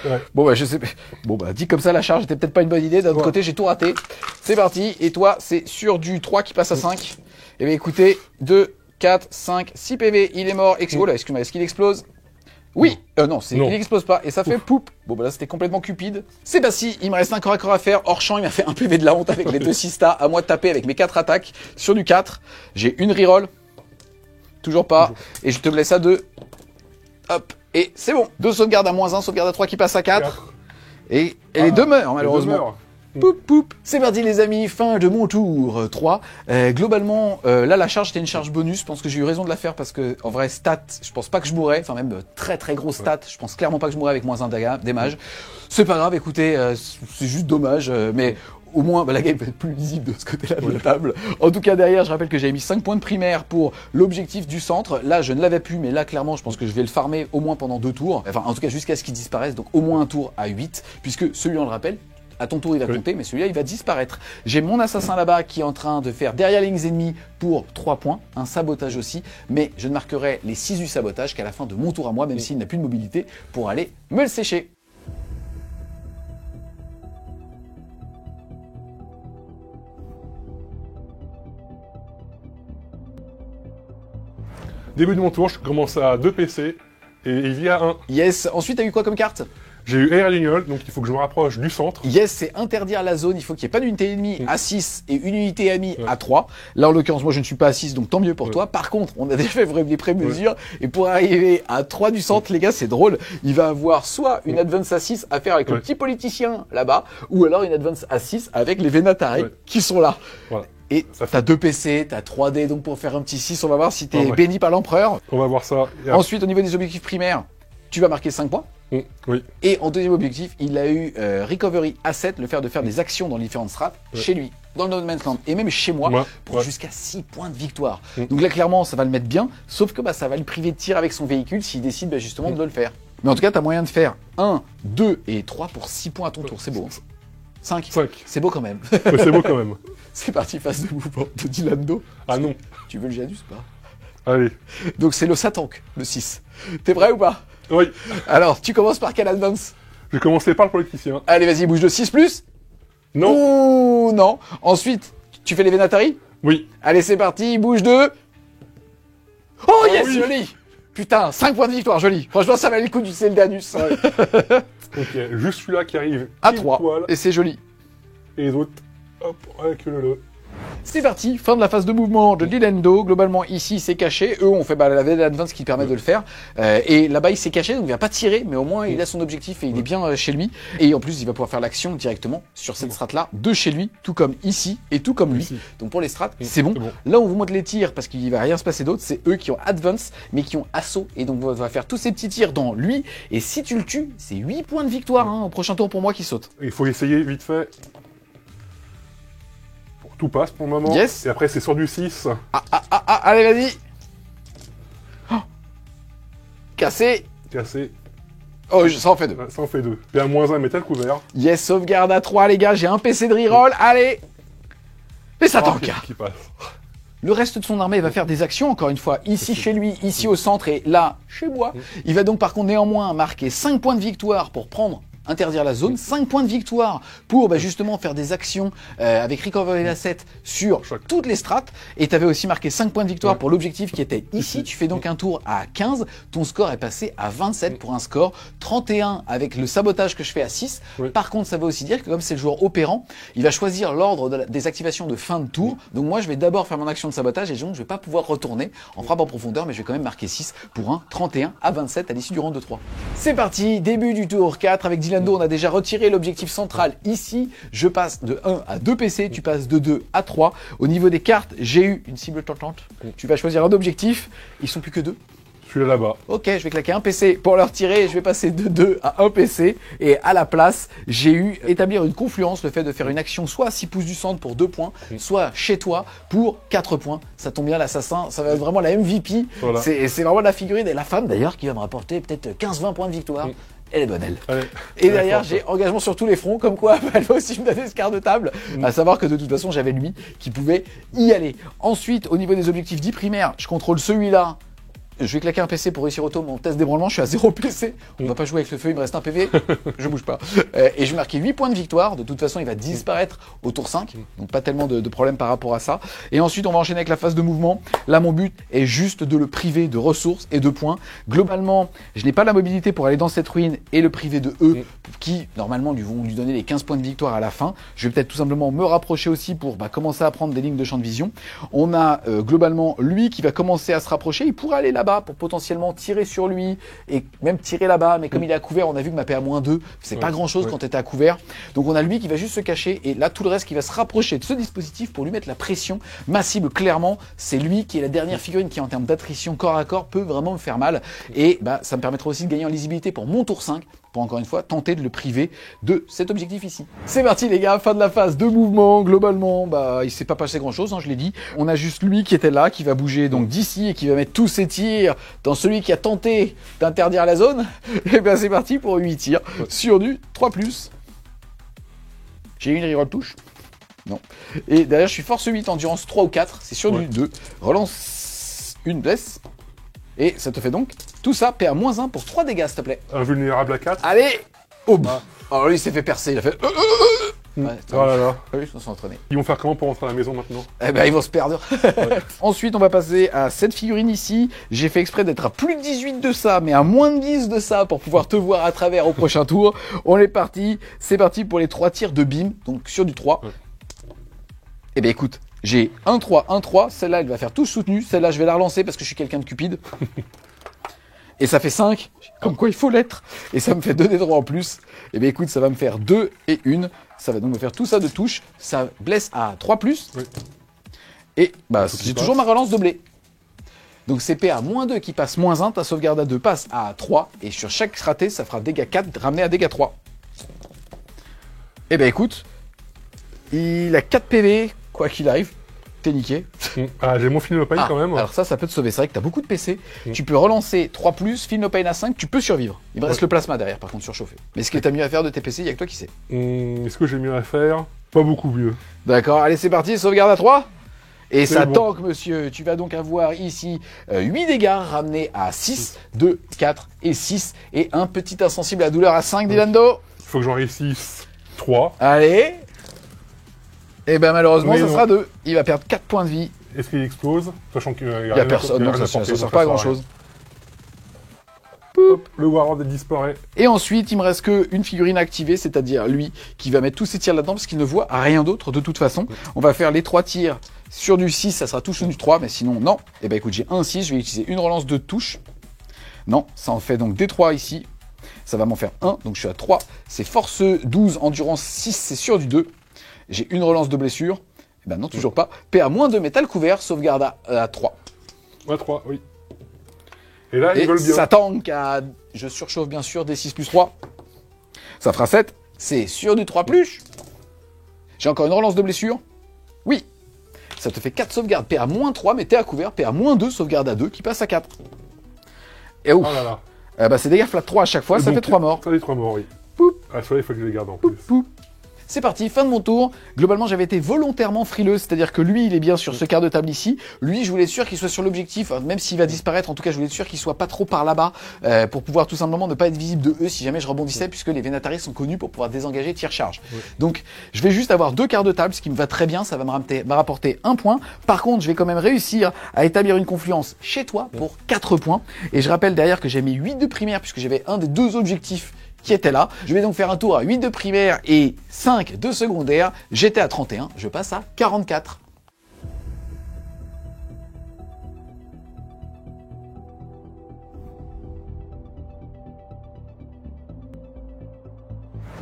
Ouais. Bon bah je sais pas. Bon bah dit comme ça la charge était peut-être pas une bonne idée, d'un autre côté j'ai tout raté. C'est parti, et toi c'est sur du 3 qui passe à 5. Et bien écoutez, 2, 4, 5, 6 PV, il est mort. Oh là, excuse-moi, est-ce qu'il explose? Oui, non, il explose pas, et ça fait poup. Bon bah là c'était complètement cupide. C'est pas si, il me reste un corps à corps à faire. Hors champ, il m'a fait un PV de la honte avec les 2 sistas. À moi de taper avec mes 4 attaques sur du 4. J'ai une reroll. Toujours pas. Et je te blesse à 2. Hop. Et c'est bon. 2 sauvegardes à -1, sauvegarde à 3 qui passe à 4. Et les 2 meurent, malheureusement. Poup, poup. C'est parti les amis, fin de mon tour 3. Globalement, là la charge c'était une charge bonus. Je pense que j'ai eu raison de la faire parce que en vrai stat, je pense pas que je mourrais. Enfin même très très gros stat. Je pense clairement pas que je mourrais avec -1 damage. C'est pas grave, écoutez, c'est juste dommage. Mais au moins, la game va être plus lisible de ce côté-là de la table. En tout cas, derrière, je rappelle que j'avais mis 5 points de primaire pour l'objectif du centre. Là, je ne l'avais plus, mais là, clairement, je pense que je vais le farmer au moins pendant 2 tours. Enfin, en tout cas, jusqu'à ce qu'il disparaisse. Donc, au moins un tour à 8, puisque celui-là, on le rappelle, à ton tour, il va compter, mais celui-là, il va disparaître. J'ai mon assassin là-bas qui est en train de faire derrière les lignes ennemies pour 3 points, un sabotage aussi, mais je ne marquerai les 6 du sabotage qu'à la fin de mon tour à moi, même s'il n'a plus de mobilité, pour aller me le sécher. Début de mon tour, je commence à 2 PC et il y a 1. Yes, ensuite, t'as eu quoi comme carte? J'ai eu Air Lignol, donc il faut que je me rapproche du centre. Yes, c'est interdire la zone, il faut qu'il n'y ait pas d'unité ennemie à 6 et une unité amie à 3. Là, en l'occurrence, moi, je ne suis pas à 6, donc tant mieux pour toi. Par contre, on a déjà fait des pré-mesures, et pour arriver à 3 du centre, les gars, c'est drôle. Il va avoir soit une advance à 6 à faire avec le petit politicien là-bas, ou alors une advance à 6 avec les Vénatari qui sont là. Voilà. Et t'as 2 PC, t'as 3D, donc pour faire un petit 6, on va voir si t'es ouais. béni par l'empereur. On va voir ça. Ensuite, au niveau des objectifs primaires, tu vas marquer 5 points. Oui. Et en deuxième objectif, il a eu Recovery Asset, le faire de faire des actions dans les différentes strates, chez lui, dans le No Man's Land, et même chez moi, pour jusqu'à 6 points de victoire. Donc là, clairement, ça va le mettre bien, sauf que ça va le priver de tir avec son véhicule s'il décide justement de le faire. Mais en tout cas, t'as moyen de faire 1, 2 et 3 pour 6 points à ton tour, c'est beau. 5. C'est beau quand même. Ouais, c'est beau quand même. C'est parti, phase de mouvement de Dilando. Ah non. Tu veux le Janus ou pas? Allez. Donc c'est le Satank, le 6. T'es prêt ou pas? Oui. Alors, tu commences par quel advance? Je vais commencer par le politicien. Allez, vas-y, bouge de 6 plus. Non. Ouh, non. Ensuite, tu fais les Vénatari? Oui. Allez, c'est parti, bouge de... Oh, yes, oui. joli. Putain, 5 points de victoire, joli. Franchement, ça valait le coup du Seldanus. Ouais. Ok, juste celui-là qui arrive À pile 3, poil, et c'est joli. et les autres, hop, avec le. C'est parti, fin de la phase de mouvement de Dilendo. Globalement, ici, c'est caché. Eux, on fait la veille d'advance qui permet de le faire. Et là-bas, il s'est caché, donc il va pas tirer, mais au moins, il a son objectif et il est bien chez lui. Et en plus, il va pouvoir faire l'action directement sur cette strate-là, de chez lui, tout comme ici et tout comme lui. Ici. Donc pour les strates, c'est bon. Là, on vous montre les tirs parce qu'il va rien se passer d'autre. C'est eux qui ont advance, mais qui ont assaut. Et donc, on va faire tous ces petits tirs dans lui. Et si tu le tues, c'est 8 points de victoire au prochain tour pour moi qui saute. Il faut essayer vite fait. Tout passe pour le moment. Yes. Et après, c'est sur du 6. Allez, vas-y. Oh. Cassé. Cassé. Oh, ça en fait 2. Ça en fait 2. Et à -1, métal couvert. Yes, sauvegarde à 3, les gars. J'ai un PC de reroll. Allez. Et ça tank. Qui passe. Le reste de son armée va faire des actions, encore une fois, ici chez lui, ici au centre et là, chez moi. Il va donc par contre néanmoins marquer 5 points de victoire pour prendre interdire la zone, 5 points de victoire pour justement faire des actions avec Recover l'asset sur toutes les strates. Et tu avais aussi marqué 5 points de victoire pour l'objectif qui était ici. Tu fais donc un tour à 15. Ton score est passé à 27 pour un score 31 avec le sabotage que je fais à 6. Par contre, ça veut aussi dire que comme c'est le joueur opérant, il va choisir l'ordre des activations de fin de tour. Donc moi, je vais d'abord faire mon action de sabotage et donc je vais pas pouvoir retourner en frappe en profondeur, mais je vais quand même marquer 6 pour un 31 à 27 à l'issue du round de 3. C'est parti, début du tour 4 avec Dylan. On a déjà retiré l'objectif central ici. Je passe de 1 à 2 PC, tu passes de 2 à 3. Au niveau des cartes, j'ai eu une cible tentante. Tu vas choisir un objectif. Ils sont plus que 2. Celui-là là-bas. Ok, je vais claquer un PC pour le retirer. Je vais passer de 2 à 1 PC. Et à la place, j'ai eu établir une confluence, le fait de faire une action soit à 6 pouces du centre pour 2 points, soit chez toi pour 4 points. Ça tombe bien, l'assassin, ça va être vraiment la MVP. Voilà. C'est vraiment la figurine et la femme d'ailleurs qui va me rapporter peut-être 15-20 points de victoire. Elle est bonne, elle. Allez, et derrière, j'ai engagement sur tous les fronts, comme quoi elle va aussi me donner ce quart de table. À savoir que de toute façon, j'avais lui qui pouvait y aller. Ensuite, au niveau des objectifs dits primaires, je contrôle celui-là. Je vais claquer un PC pour réussir auto mon test d'ébranlement, je suis à 0 PC. On va pas jouer avec le feu, il me reste un PV, je bouge pas. Et je vais marquer 8 points de victoire, de toute façon il va disparaître au tour 5, donc pas tellement de problème par rapport à ça. Et ensuite on va enchaîner avec la phase de mouvement. Là mon but est juste de le priver de ressources et de points. Globalement, je n'ai pas la mobilité pour aller dans cette ruine et le priver de eux, qui normalement vont lui donner les 15 points de victoire à la fin. Je vais peut-être tout simplement me rapprocher aussi pour commencer à prendre des lignes de champ de vision. On a globalement lui qui va commencer à se rapprocher, il pourrait aller là pour potentiellement tirer sur lui et même tirer là-bas, mais comme il est à couvert, on a vu que ma PA -2, c'est pas grand-chose quand tu étais à couvert. Donc on a lui qui va juste se cacher et là tout le reste qui va se rapprocher de ce dispositif pour lui mettre la pression. Ma cible clairement, c'est lui qui est la dernière figurine qui en termes d'attrition corps à corps peut vraiment me faire mal et ça me permettra aussi de gagner en lisibilité pour mon tour 5. Pour encore une fois tenter de le priver de cet objectif ici. C'est parti les gars, fin de la phase de mouvement. Globalement, il s'est pas passé grand chose, je l'ai dit. On a juste lui qui était là, qui va bouger donc d'ici et qui va mettre tous ses tirs dans celui qui a tenté d'interdire la zone. Et bien c'est parti pour 8 tirs sur du 3+. J'ai une reroll touche. Non. Et derrière je suis force 8, endurance 3 ou 4, c'est sur du 2. Relance une blesse. Et ça te fait donc tout ça, PA -1 pour 3 dégâts, s'il te plaît. Invulnérable à 4. Allez. Oh, alors lui, il s'est fait percer, il a fait... Ouais, oh là là. Ah oui, ils sont entraînés. Ils vont faire comment pour rentrer à la maison maintenant? Eh ben, ils vont se perdre. Ensuite, on va passer à cette figurine ici. J'ai fait exprès d'être à plus de 18 de ça, mais à moins de 10 de ça pour pouvoir te voir à travers au prochain tour. On est parti. C'est parti pour les 3 tirs de bim, donc sur du 3. Eh ben, écoute. J'ai 1-3, 1-3, celle-là elle va faire tout soutenu, celle-là je vais la relancer parce que je suis quelqu'un de cupide. Et ça fait 5, comme quoi il faut l'être, et ça me fait 2 des droits en plus. Et bien écoute, ça va me faire 2 et 1, ça va donc me faire tout ça de touche, ça blesse à 3+, et j'ai toujours ma relance de blé. Donc c'est PA -2 qui passe -1, ta sauvegarde à 2 passe à 3, et sur chaque raté ça fera dégâts 4 ramené à dégâts 3. Et ben écoute, il a 4 PV, quoi qu'il arrive, t'es niqué. Ah, j'ai mon Feel No Pain quand même. Alors ça peut te sauver. C'est vrai que t'as beaucoup de PC. Tu peux relancer 3+, Feel No Pain à 5, tu peux survivre. Il me reste le plasma derrière, par contre, surchauffé. Mais ce que t'as mieux à faire de tes PC, il y a que toi qui sais. Est-ce que j'ai mieux à faire? Pas beaucoup mieux. D'accord, allez, c'est parti, sauvegarde à 3. Et ça tank, monsieur. Tu vas donc avoir ici 8 dégâts ramenés à 6, 2, 4 et 6. Et un petit insensible à la douleur à 5, Dylando. Il faut que j'en réussisse 3. Allez. Et ben malheureusement, ça sera 2. Il va perdre 4 points de vie. Est-ce qu'il explose? Sachant qu'il n'y a personne, donc ça ne sert pas à grand chose. Hop, le Warlord disparaît. Et ensuite, il me reste qu'une figurine activée, c'est-à-dire lui qui va mettre tous ses tirs là-dedans parce qu'il ne voit rien d'autre de toute façon. On va faire les 3 tirs sur du 6, ça sera tout sur du 3, mais sinon, non. Et ben écoute, j'ai un 6, je vais utiliser une relance de touche. Non, ça en fait donc des 3 ici. Ça va m'en faire 1, donc je suis à 3. C'est force 12, endurance 6, c'est sur du 2. J'ai une relance de blessure. Eh ben non, toujours pas. PA -2, métal couvert, sauvegarde à 3. À 3, oui. Et là, ils veulent bien. Ça tank à... Je surchauffe bien sûr des 6+3. Ça fera 7. C'est sur du 3+. J'ai encore une relance de blessure. Oui. Ça te fait 4 sauvegardes. PA -3, mais t'es à couvert. PA -2, sauvegarde à 2, qui passe à 4. Et ouf. Oh là là. C'est dégâts flat 3 à chaque fois. Ça fait 3 morts. Ça fait 3 morts, oui. Poup. Ah, ça, il faut que je les garde en plus. Poup. C'est parti, fin de mon tour. Globalement, j'avais été volontairement frileux, c'est-à-dire que lui, il est bien sur ce quart de table ici. Lui, je voulais être sûr qu'il soit sur l'objectif, même s'il va disparaître. En tout cas, je voulais être sûr qu'il soit pas trop par là-bas pour pouvoir tout simplement ne pas être visible de eux si jamais je rebondissais, puisque les Vénataris sont connus pour pouvoir désengager tir-charge. Donc, je vais juste avoir 2 quarts de table, ce qui me va très bien. Ça va me rapporter 1 point. Par contre, je vais quand même réussir à établir une confluence chez toi pour 4 points. Et je rappelle derrière que j'ai mis 8 de primaire, puisque j'avais un des 2 objectifs qui était là. Je vais donc faire un tour à 8 de primaire et 5 de secondaire. J'étais à 31, je passe à 44.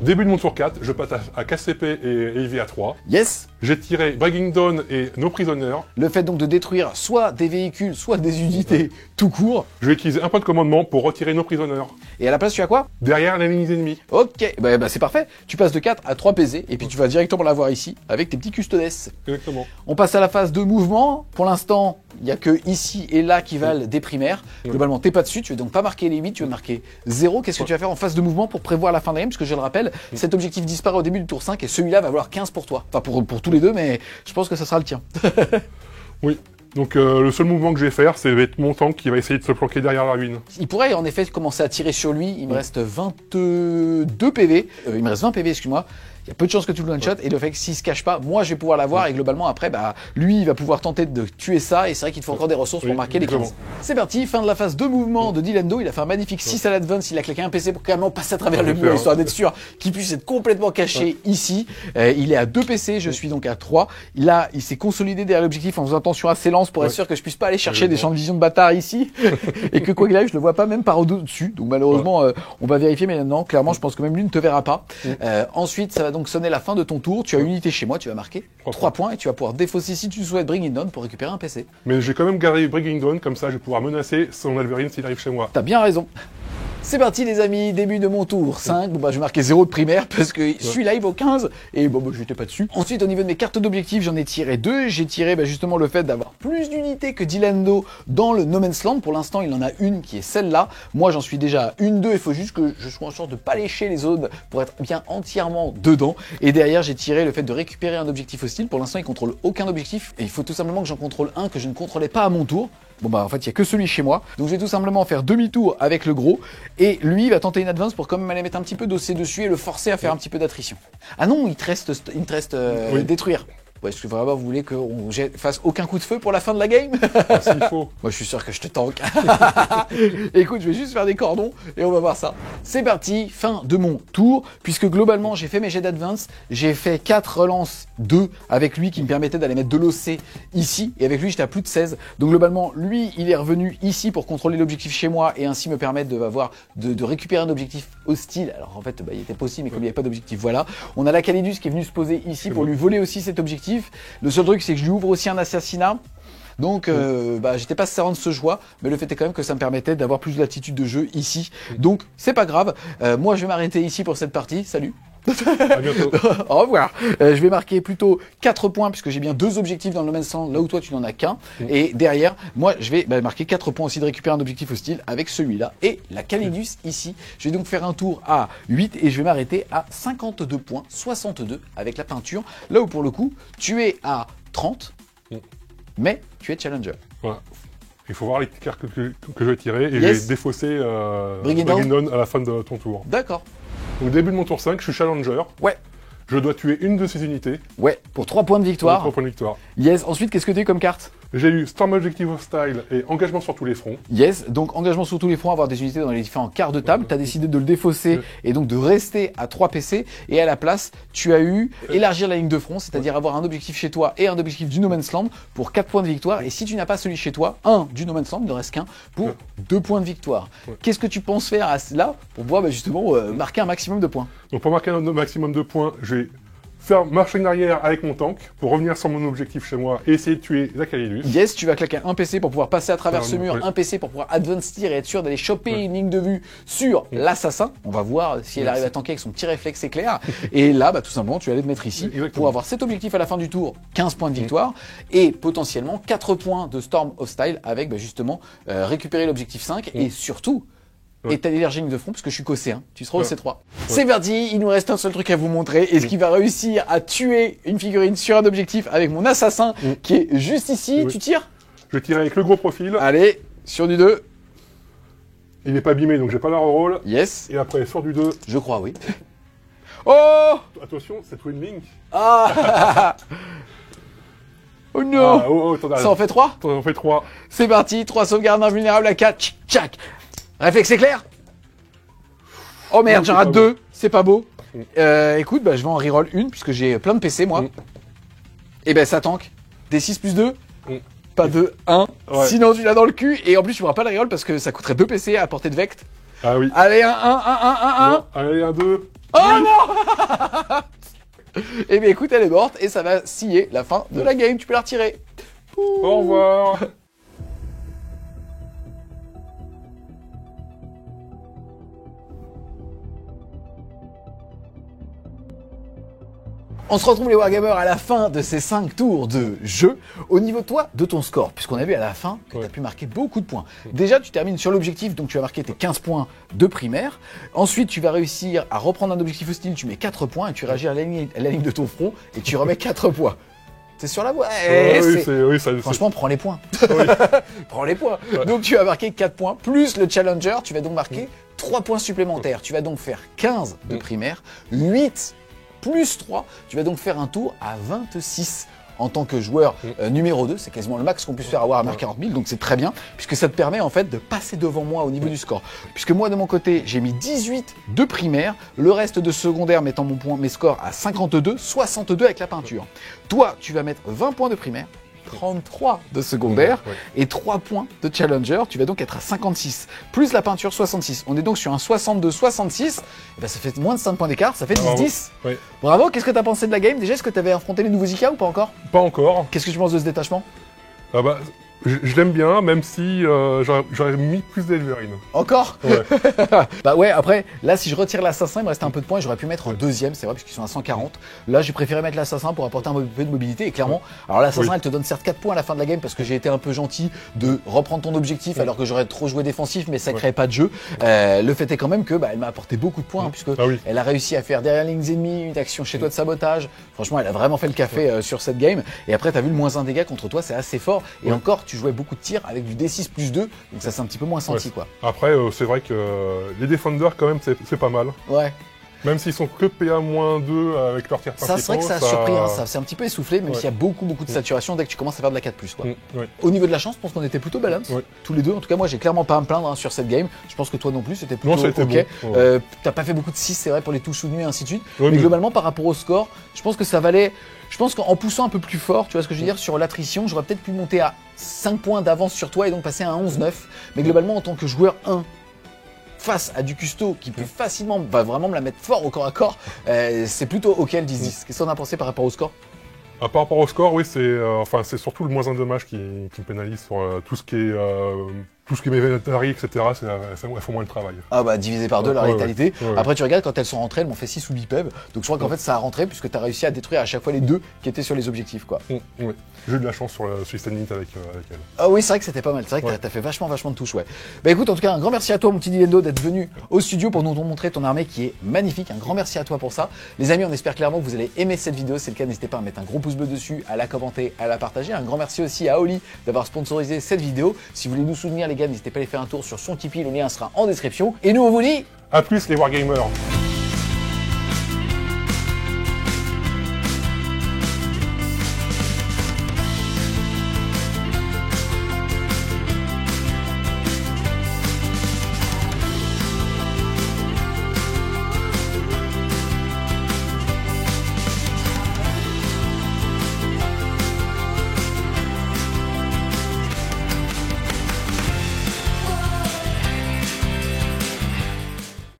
Début de mon tour 4, je passe à KCP et EV à 3. Yes. J'ai tiré Bragging Down et No Prisoner. Le fait donc de détruire soit des véhicules, soit des unités tout court. Je vais utiliser un point de commandement pour retirer No Prisoner. Et à la place, tu as quoi? Derrière les lignes ennemies. Ok, bah c'est parfait. Tu passes de 4 à 3 PZ et puis tu vas directement l'avoir ici avec tes petits custodes. Exactement. On passe à la phase de mouvement. Pour l'instant, il n'y a que ici et là qui valent des primaires. Globalement, t'es pas dessus. Tu vas donc pas marquer les 8, tu vas marquer 0. Qu'est-ce que tu vas faire en phase de mouvement pour prévoir la fin de la game? Parce que je le rappelle, cet objectif disparaît au début du tour 5 et celui-là va valoir 15 pour toi. Enfin, pour tous les deux, mais je pense que ça sera le tien. Oui. Donc le seul mouvement que je vais faire, c'est être mon tank qui va essayer de se planquer derrière la ruine. Il pourrait en effet commencer à tirer sur lui. Il me reste 22 PV. Il me reste 20 PV, excuse-moi. Il y a peu de chances que tu le one-shot, et le fait que s'il se cache pas, moi je vais pouvoir l'avoir, et globalement après, bah, lui il va pouvoir tenter de tuer ça, et c'est vrai qu'il te faut encore des ressources pour marquer les 15. C'est parti, fin de la phase de mouvement de Dylando, il a fait un magnifique 6 à l'advance, il a claqué un PC pour carrément passer à travers le mur, histoire d'être sûr qu'il puisse être complètement caché ici. Il est à 2 PC, je suis donc à 3. Il s'est consolidé derrière l'objectif en faisant attention à ses lances pour être sûr que je puisse pas aller chercher des champs de vision de bâtard ici, et que quoi qu'il arrive, je le vois pas même par au-dessus, donc malheureusement, on va vérifier, mais non, clairement, je pense que même lui ne te verra pas. Ensuite, ça va donc sonner la fin de ton tour, tu as une unité chez moi, tu vas marquer 3 points et tu vas pouvoir défausser si tu souhaites Bring It Down pour récupérer un PC. Mais j'ai quand même gardé Bring It Down, comme ça je vais pouvoir menacer son Wolverine s'il arrive chez moi. T'as bien raison. C'est parti les amis, début de mon tour 5, bon bah je vais marquer 0 de primaire parce que celui-là il vaut 15 et bon bah j'étais pas dessus. Ensuite au niveau de mes cartes d'objectifs j'en ai tiré 2, j'ai tiré justement le fait d'avoir plus d'unités que Dylando dans le No Man's Land, pour l'instant il en a une qui est celle-là, moi j'en suis déjà à 1-2, il faut juste que je sois en sorte de pas lécher les zones pour être bien entièrement dedans, et derrière j'ai tiré le fait de récupérer un objectif hostile, pour l'instant il contrôle aucun objectif et il faut tout simplement que j'en contrôle un que je ne contrôlais pas à mon tour. Bon bah en fait il n'y a que celui chez moi, donc je vais tout simplement faire demi-tour avec le gros, et lui il va tenter une advance pour quand même aller mettre un petit peu d'OC dessus et le forcer à faire un petit peu d'attrition. Ah non, il te reste détruire. Ouais, est-ce que vraiment vous voulez qu'on fasse aucun coup de feu pour la fin de la game? S'il faut. Moi je suis sûr que je te tank. Écoute, je vais juste faire des cordons et on va voir ça. C'est parti, fin de mon tour, puisque globalement j'ai fait mes jets d'advance, j'ai fait 4 relances 2 avec lui qui me permettait d'aller mettre de l'OC ici, et avec lui j'étais à plus de 16. Donc globalement lui il est revenu ici pour contrôler l'objectif chez moi et ainsi me permettre de récupérer un objectif hostile. Alors en fait bah, il était possible, mais comme il n'y avait pas d'objectif, voilà. On a la Calidus qui est venue se poser ici pour lui voler aussi cet objectif. Le seul truc c'est que je lui ouvre aussi un assassinat. Donc bah, j'étais pas certain de ce choix, mais le fait est quand même que ça me permettait d'avoir plus de latitude de jeu ici. Donc c'est pas grave, moi je vais m'arrêter ici pour cette partie, salut. À bientôt. Au revoir. Je vais marquer plutôt 4 points puisque j'ai bien 2 objectifs dans le No Man's Land là où toi tu n'en as qu'un. Et derrière, moi je vais marquer 4 points aussi de récupérer un objectif hostile avec celui-là et la Calidus ici. Je vais donc faire un tour à 8 et je vais m'arrêter à 52 points, 62 avec la peinture. Là où pour le coup, tu es à 30, mais tu es challenger. Voilà. Il faut voir les cartes que je vais tirer et je vais défausser Bring It Down à la fin de ton tour. D'accord. Au début de mon tour 5, je suis challenger. Ouais. Je dois tuer une de ces unités. Ouais, pour 3 points de victoire. 3 points de victoire. Yes, ensuite qu'est-ce que tu as eu comme carte? J'ai eu Storm Objective Hostile et Engagement sur tous les fronts. Yes, donc engagement sur tous les fronts, avoir des unités dans les différents quarts de table. Tu as décidé de le défausser et donc de rester à 3 PC. Et à la place, tu as eu élargir la ligne de front, c'est-à-dire avoir un objectif chez toi et un objectif du No Man's Land pour 4 points de victoire. Et si tu n'as pas celui chez toi, un du No Man's Land, il ne reste qu'un pour 2 points de victoire. Qu'est-ce que tu penses faire là pour pouvoir justement marquer un maximum de points? Donc pour marquer un maximum de points, je vais faire marche en arrière avec mon tank pour revenir sur mon objectif chez moi et essayer de tuer la Calidus. Yes, tu vas claquer un PC pour pouvoir passer à travers ce mur, un PC pour pouvoir advance tir et être sûr d'aller choper une ligne de vue sur l'assassin. On va voir si elle arrive à tanker avec son petit réflexe éclair. Et là, bah, tout simplement, tu vas aller te mettre ici pour avoir cet objectif à la fin du tour, 15 points de victoire et potentiellement 4 points de Storm Hostile avec justement récupérer l'objectif 5 et surtout et t'as l'allergénique de front parce que je suis qu'au C1. Tu seras au C3. C'est parti, il nous reste un seul truc à vous montrer. Est-ce qu'il va réussir à tuer une figurine sur un objectif avec mon assassin qui est juste ici? Tu tires? Je vais tirer avec le gros profil. Allez, sur du 2. Il n'est pas abîmé, donc j'ai pas la reroll. Yes. Et après, sur du 2. Je crois, oui. Oh! Attention, c'est Twin Link. Ah! Oh non! Ça en fait 3? Ça en fait 3. C'est parti, 3 sauvegardes invulnérables à 4. Tchac! Réflexe éclair? Oh merde, j'en rate 2. C'est pas beau. Écoute, bah, je vais en reroll une puisque j'ai plein de PC, moi. Et ben ça tank. D6 plus 2. Pas de 1. Ouais. Sinon, tu l'as dans le cul. Et en plus, tu pourras pas le reroll parce que ça coûterait 2 PC à portée de Vect. Ah oui. Allez, un 1. Allez, un 2. Oh non! Eh bien écoute, elle est morte et ça va scier la fin de la game. Tu peux la retirer. Au revoir. On se retrouve les Wargamers à la fin de ces 5 tours de jeu. Au niveau toi, de ton score, puisqu'on a vu à la fin que tu as pu marquer beaucoup de points. Déjà, tu termines sur l'objectif, donc tu vas marquer tes 15 points de primaire. Ensuite, tu vas réussir à reprendre un objectif hostile, tu mets 4 points et tu réagis à la ligne de ton front et tu remets 4 points. C'est sur la voie. Franchement, prends les points. Prends les points. Ouais. Donc tu vas marquer 4 points, plus le Challenger, tu vas donc marquer 3 points supplémentaires. Tu vas donc faire 15 de primaire, 8 plus 3, tu vas donc faire un tour à 26 en tant que joueur numéro 2. C'est quasiment le max qu'on puisse faire à Warhammer 40 000, donc c'est très bien, puisque ça te permet en fait de passer devant moi au niveau du score. Puisque moi de mon côté, j'ai mis 18 de primaire, le reste de secondaire mettant mes scores à 52, 62 avec la peinture. Toi, tu vas mettre 20 points de primaire, 33 de secondaire et 3 points de challenger, tu vas donc être à 56, plus la peinture 66. On est donc sur un 62-66, et ben ça fait moins de 5 points d'écart, ça fait 10-10. Oui. Bravo, qu'est-ce que tu as pensé de la game déjà? Est-ce que tu avais affronté les nouveaux IK ou pas encore? Pas encore. Qu'est-ce que tu penses de ce détachement? Ah bah, je l'aime bien, même si j'aurais mis plus d'Elverine. Encore? Ouais. Bah ouais, après, là, si je retire l'assassin, il me restait un peu de points et j'aurais pu mettre en deuxième, c'est vrai, puisqu'ils sont à 140. Là, j'ai préféré mettre l'assassin pour apporter un peu de mobilité. Et clairement, alors l'assassin, elle te donne certes 4 points à la fin de la game parce que j'ai été un peu gentil de reprendre ton objectif alors que j'aurais trop joué défensif, mais ça crée pas de jeu. Le fait est quand même que elle m'a apporté beaucoup de points, puisque elle a réussi à faire derrière les lignes ennemies une action chez toi de sabotage. Franchement, elle a vraiment fait le café sur cette game. Et après, t'as vu le moins 1 dégât contre toi, c'est assez fort. Et encore, tu jouais beaucoup de tirs avec du D6 plus 2, donc ça c'est un petit peu moins senti quoi. Après, c'est vrai que les Defenders quand même c'est pas mal. Ouais. Même s'ils sont que PA-2 avec leur tir principaux. Ça, c'est vrai que ça a surpris, hein. Ça s'est un petit peu essoufflé, même s'il y a beaucoup de saturation dès que tu commences à faire de la 4+. Quoi. Au niveau de la chance, je pense qu'on était plutôt balance, tous les deux. En tout cas, moi, j'ai clairement pas à me plaindre sur cette game. Je pense que toi non plus, c'était plutôt ok. Bon. T'as pas fait beaucoup de 6, c'est vrai, pour les touches soutenues et ainsi de suite. Mais globalement, par rapport au score, je pense que ça valait... Je pense qu'en poussant un peu plus fort, tu vois ce que je veux dire, sur l'attrition, j'aurais peut-être pu monter à 5 points d'avance sur toi et donc passer à un 11-9. Mais globalement, en tant que joueur 1, face à du custo qui peut facilement, va vraiment me la mettre fort au corps à corps, c'est plutôt ok le 10-10. Qu'est-ce qu'on a pensé par rapport au score? Par rapport au score, oui, c'est surtout le moins 1 dommage qui me pénalise sur tout ce qui est Mévénatari, etc., elles font moins le travail. Ah bah divisé par 2 la létalité. Après tu regardes, quand elles sont rentrées, elles m'ont fait 6 ou 8 PEV. Donc je crois qu'en fait ça a rentré puisque tu as réussi à détruire à chaque fois les 2 qui étaient sur les objectifs quoi. J'ai eu de la chance sur les stand avec elle. Ah oui, c'est vrai que c'était pas mal. C'est vrai que t'as fait vachement de touches, ouais. Bah écoute, en tout cas, un grand merci à toi, mon petit Dilendo, d'être venu au studio pour nous montrer ton armée qui est magnifique. Un grand merci à toi pour ça. Les amis, on espère clairement que vous allez aimer cette vidéo. Si c'est le cas, n'hésitez pas à mettre un gros pouce bleu dessus, à la commenter, à la partager. Un grand merci aussi à Oli d'avoir sponsorisé cette vidéo. Si vous voulez nous soutenir, les gars, n'hésitez pas à aller faire un tour sur son Tipeee. Le lien sera en description. Et nous, on vous dit à plus les Wargamers.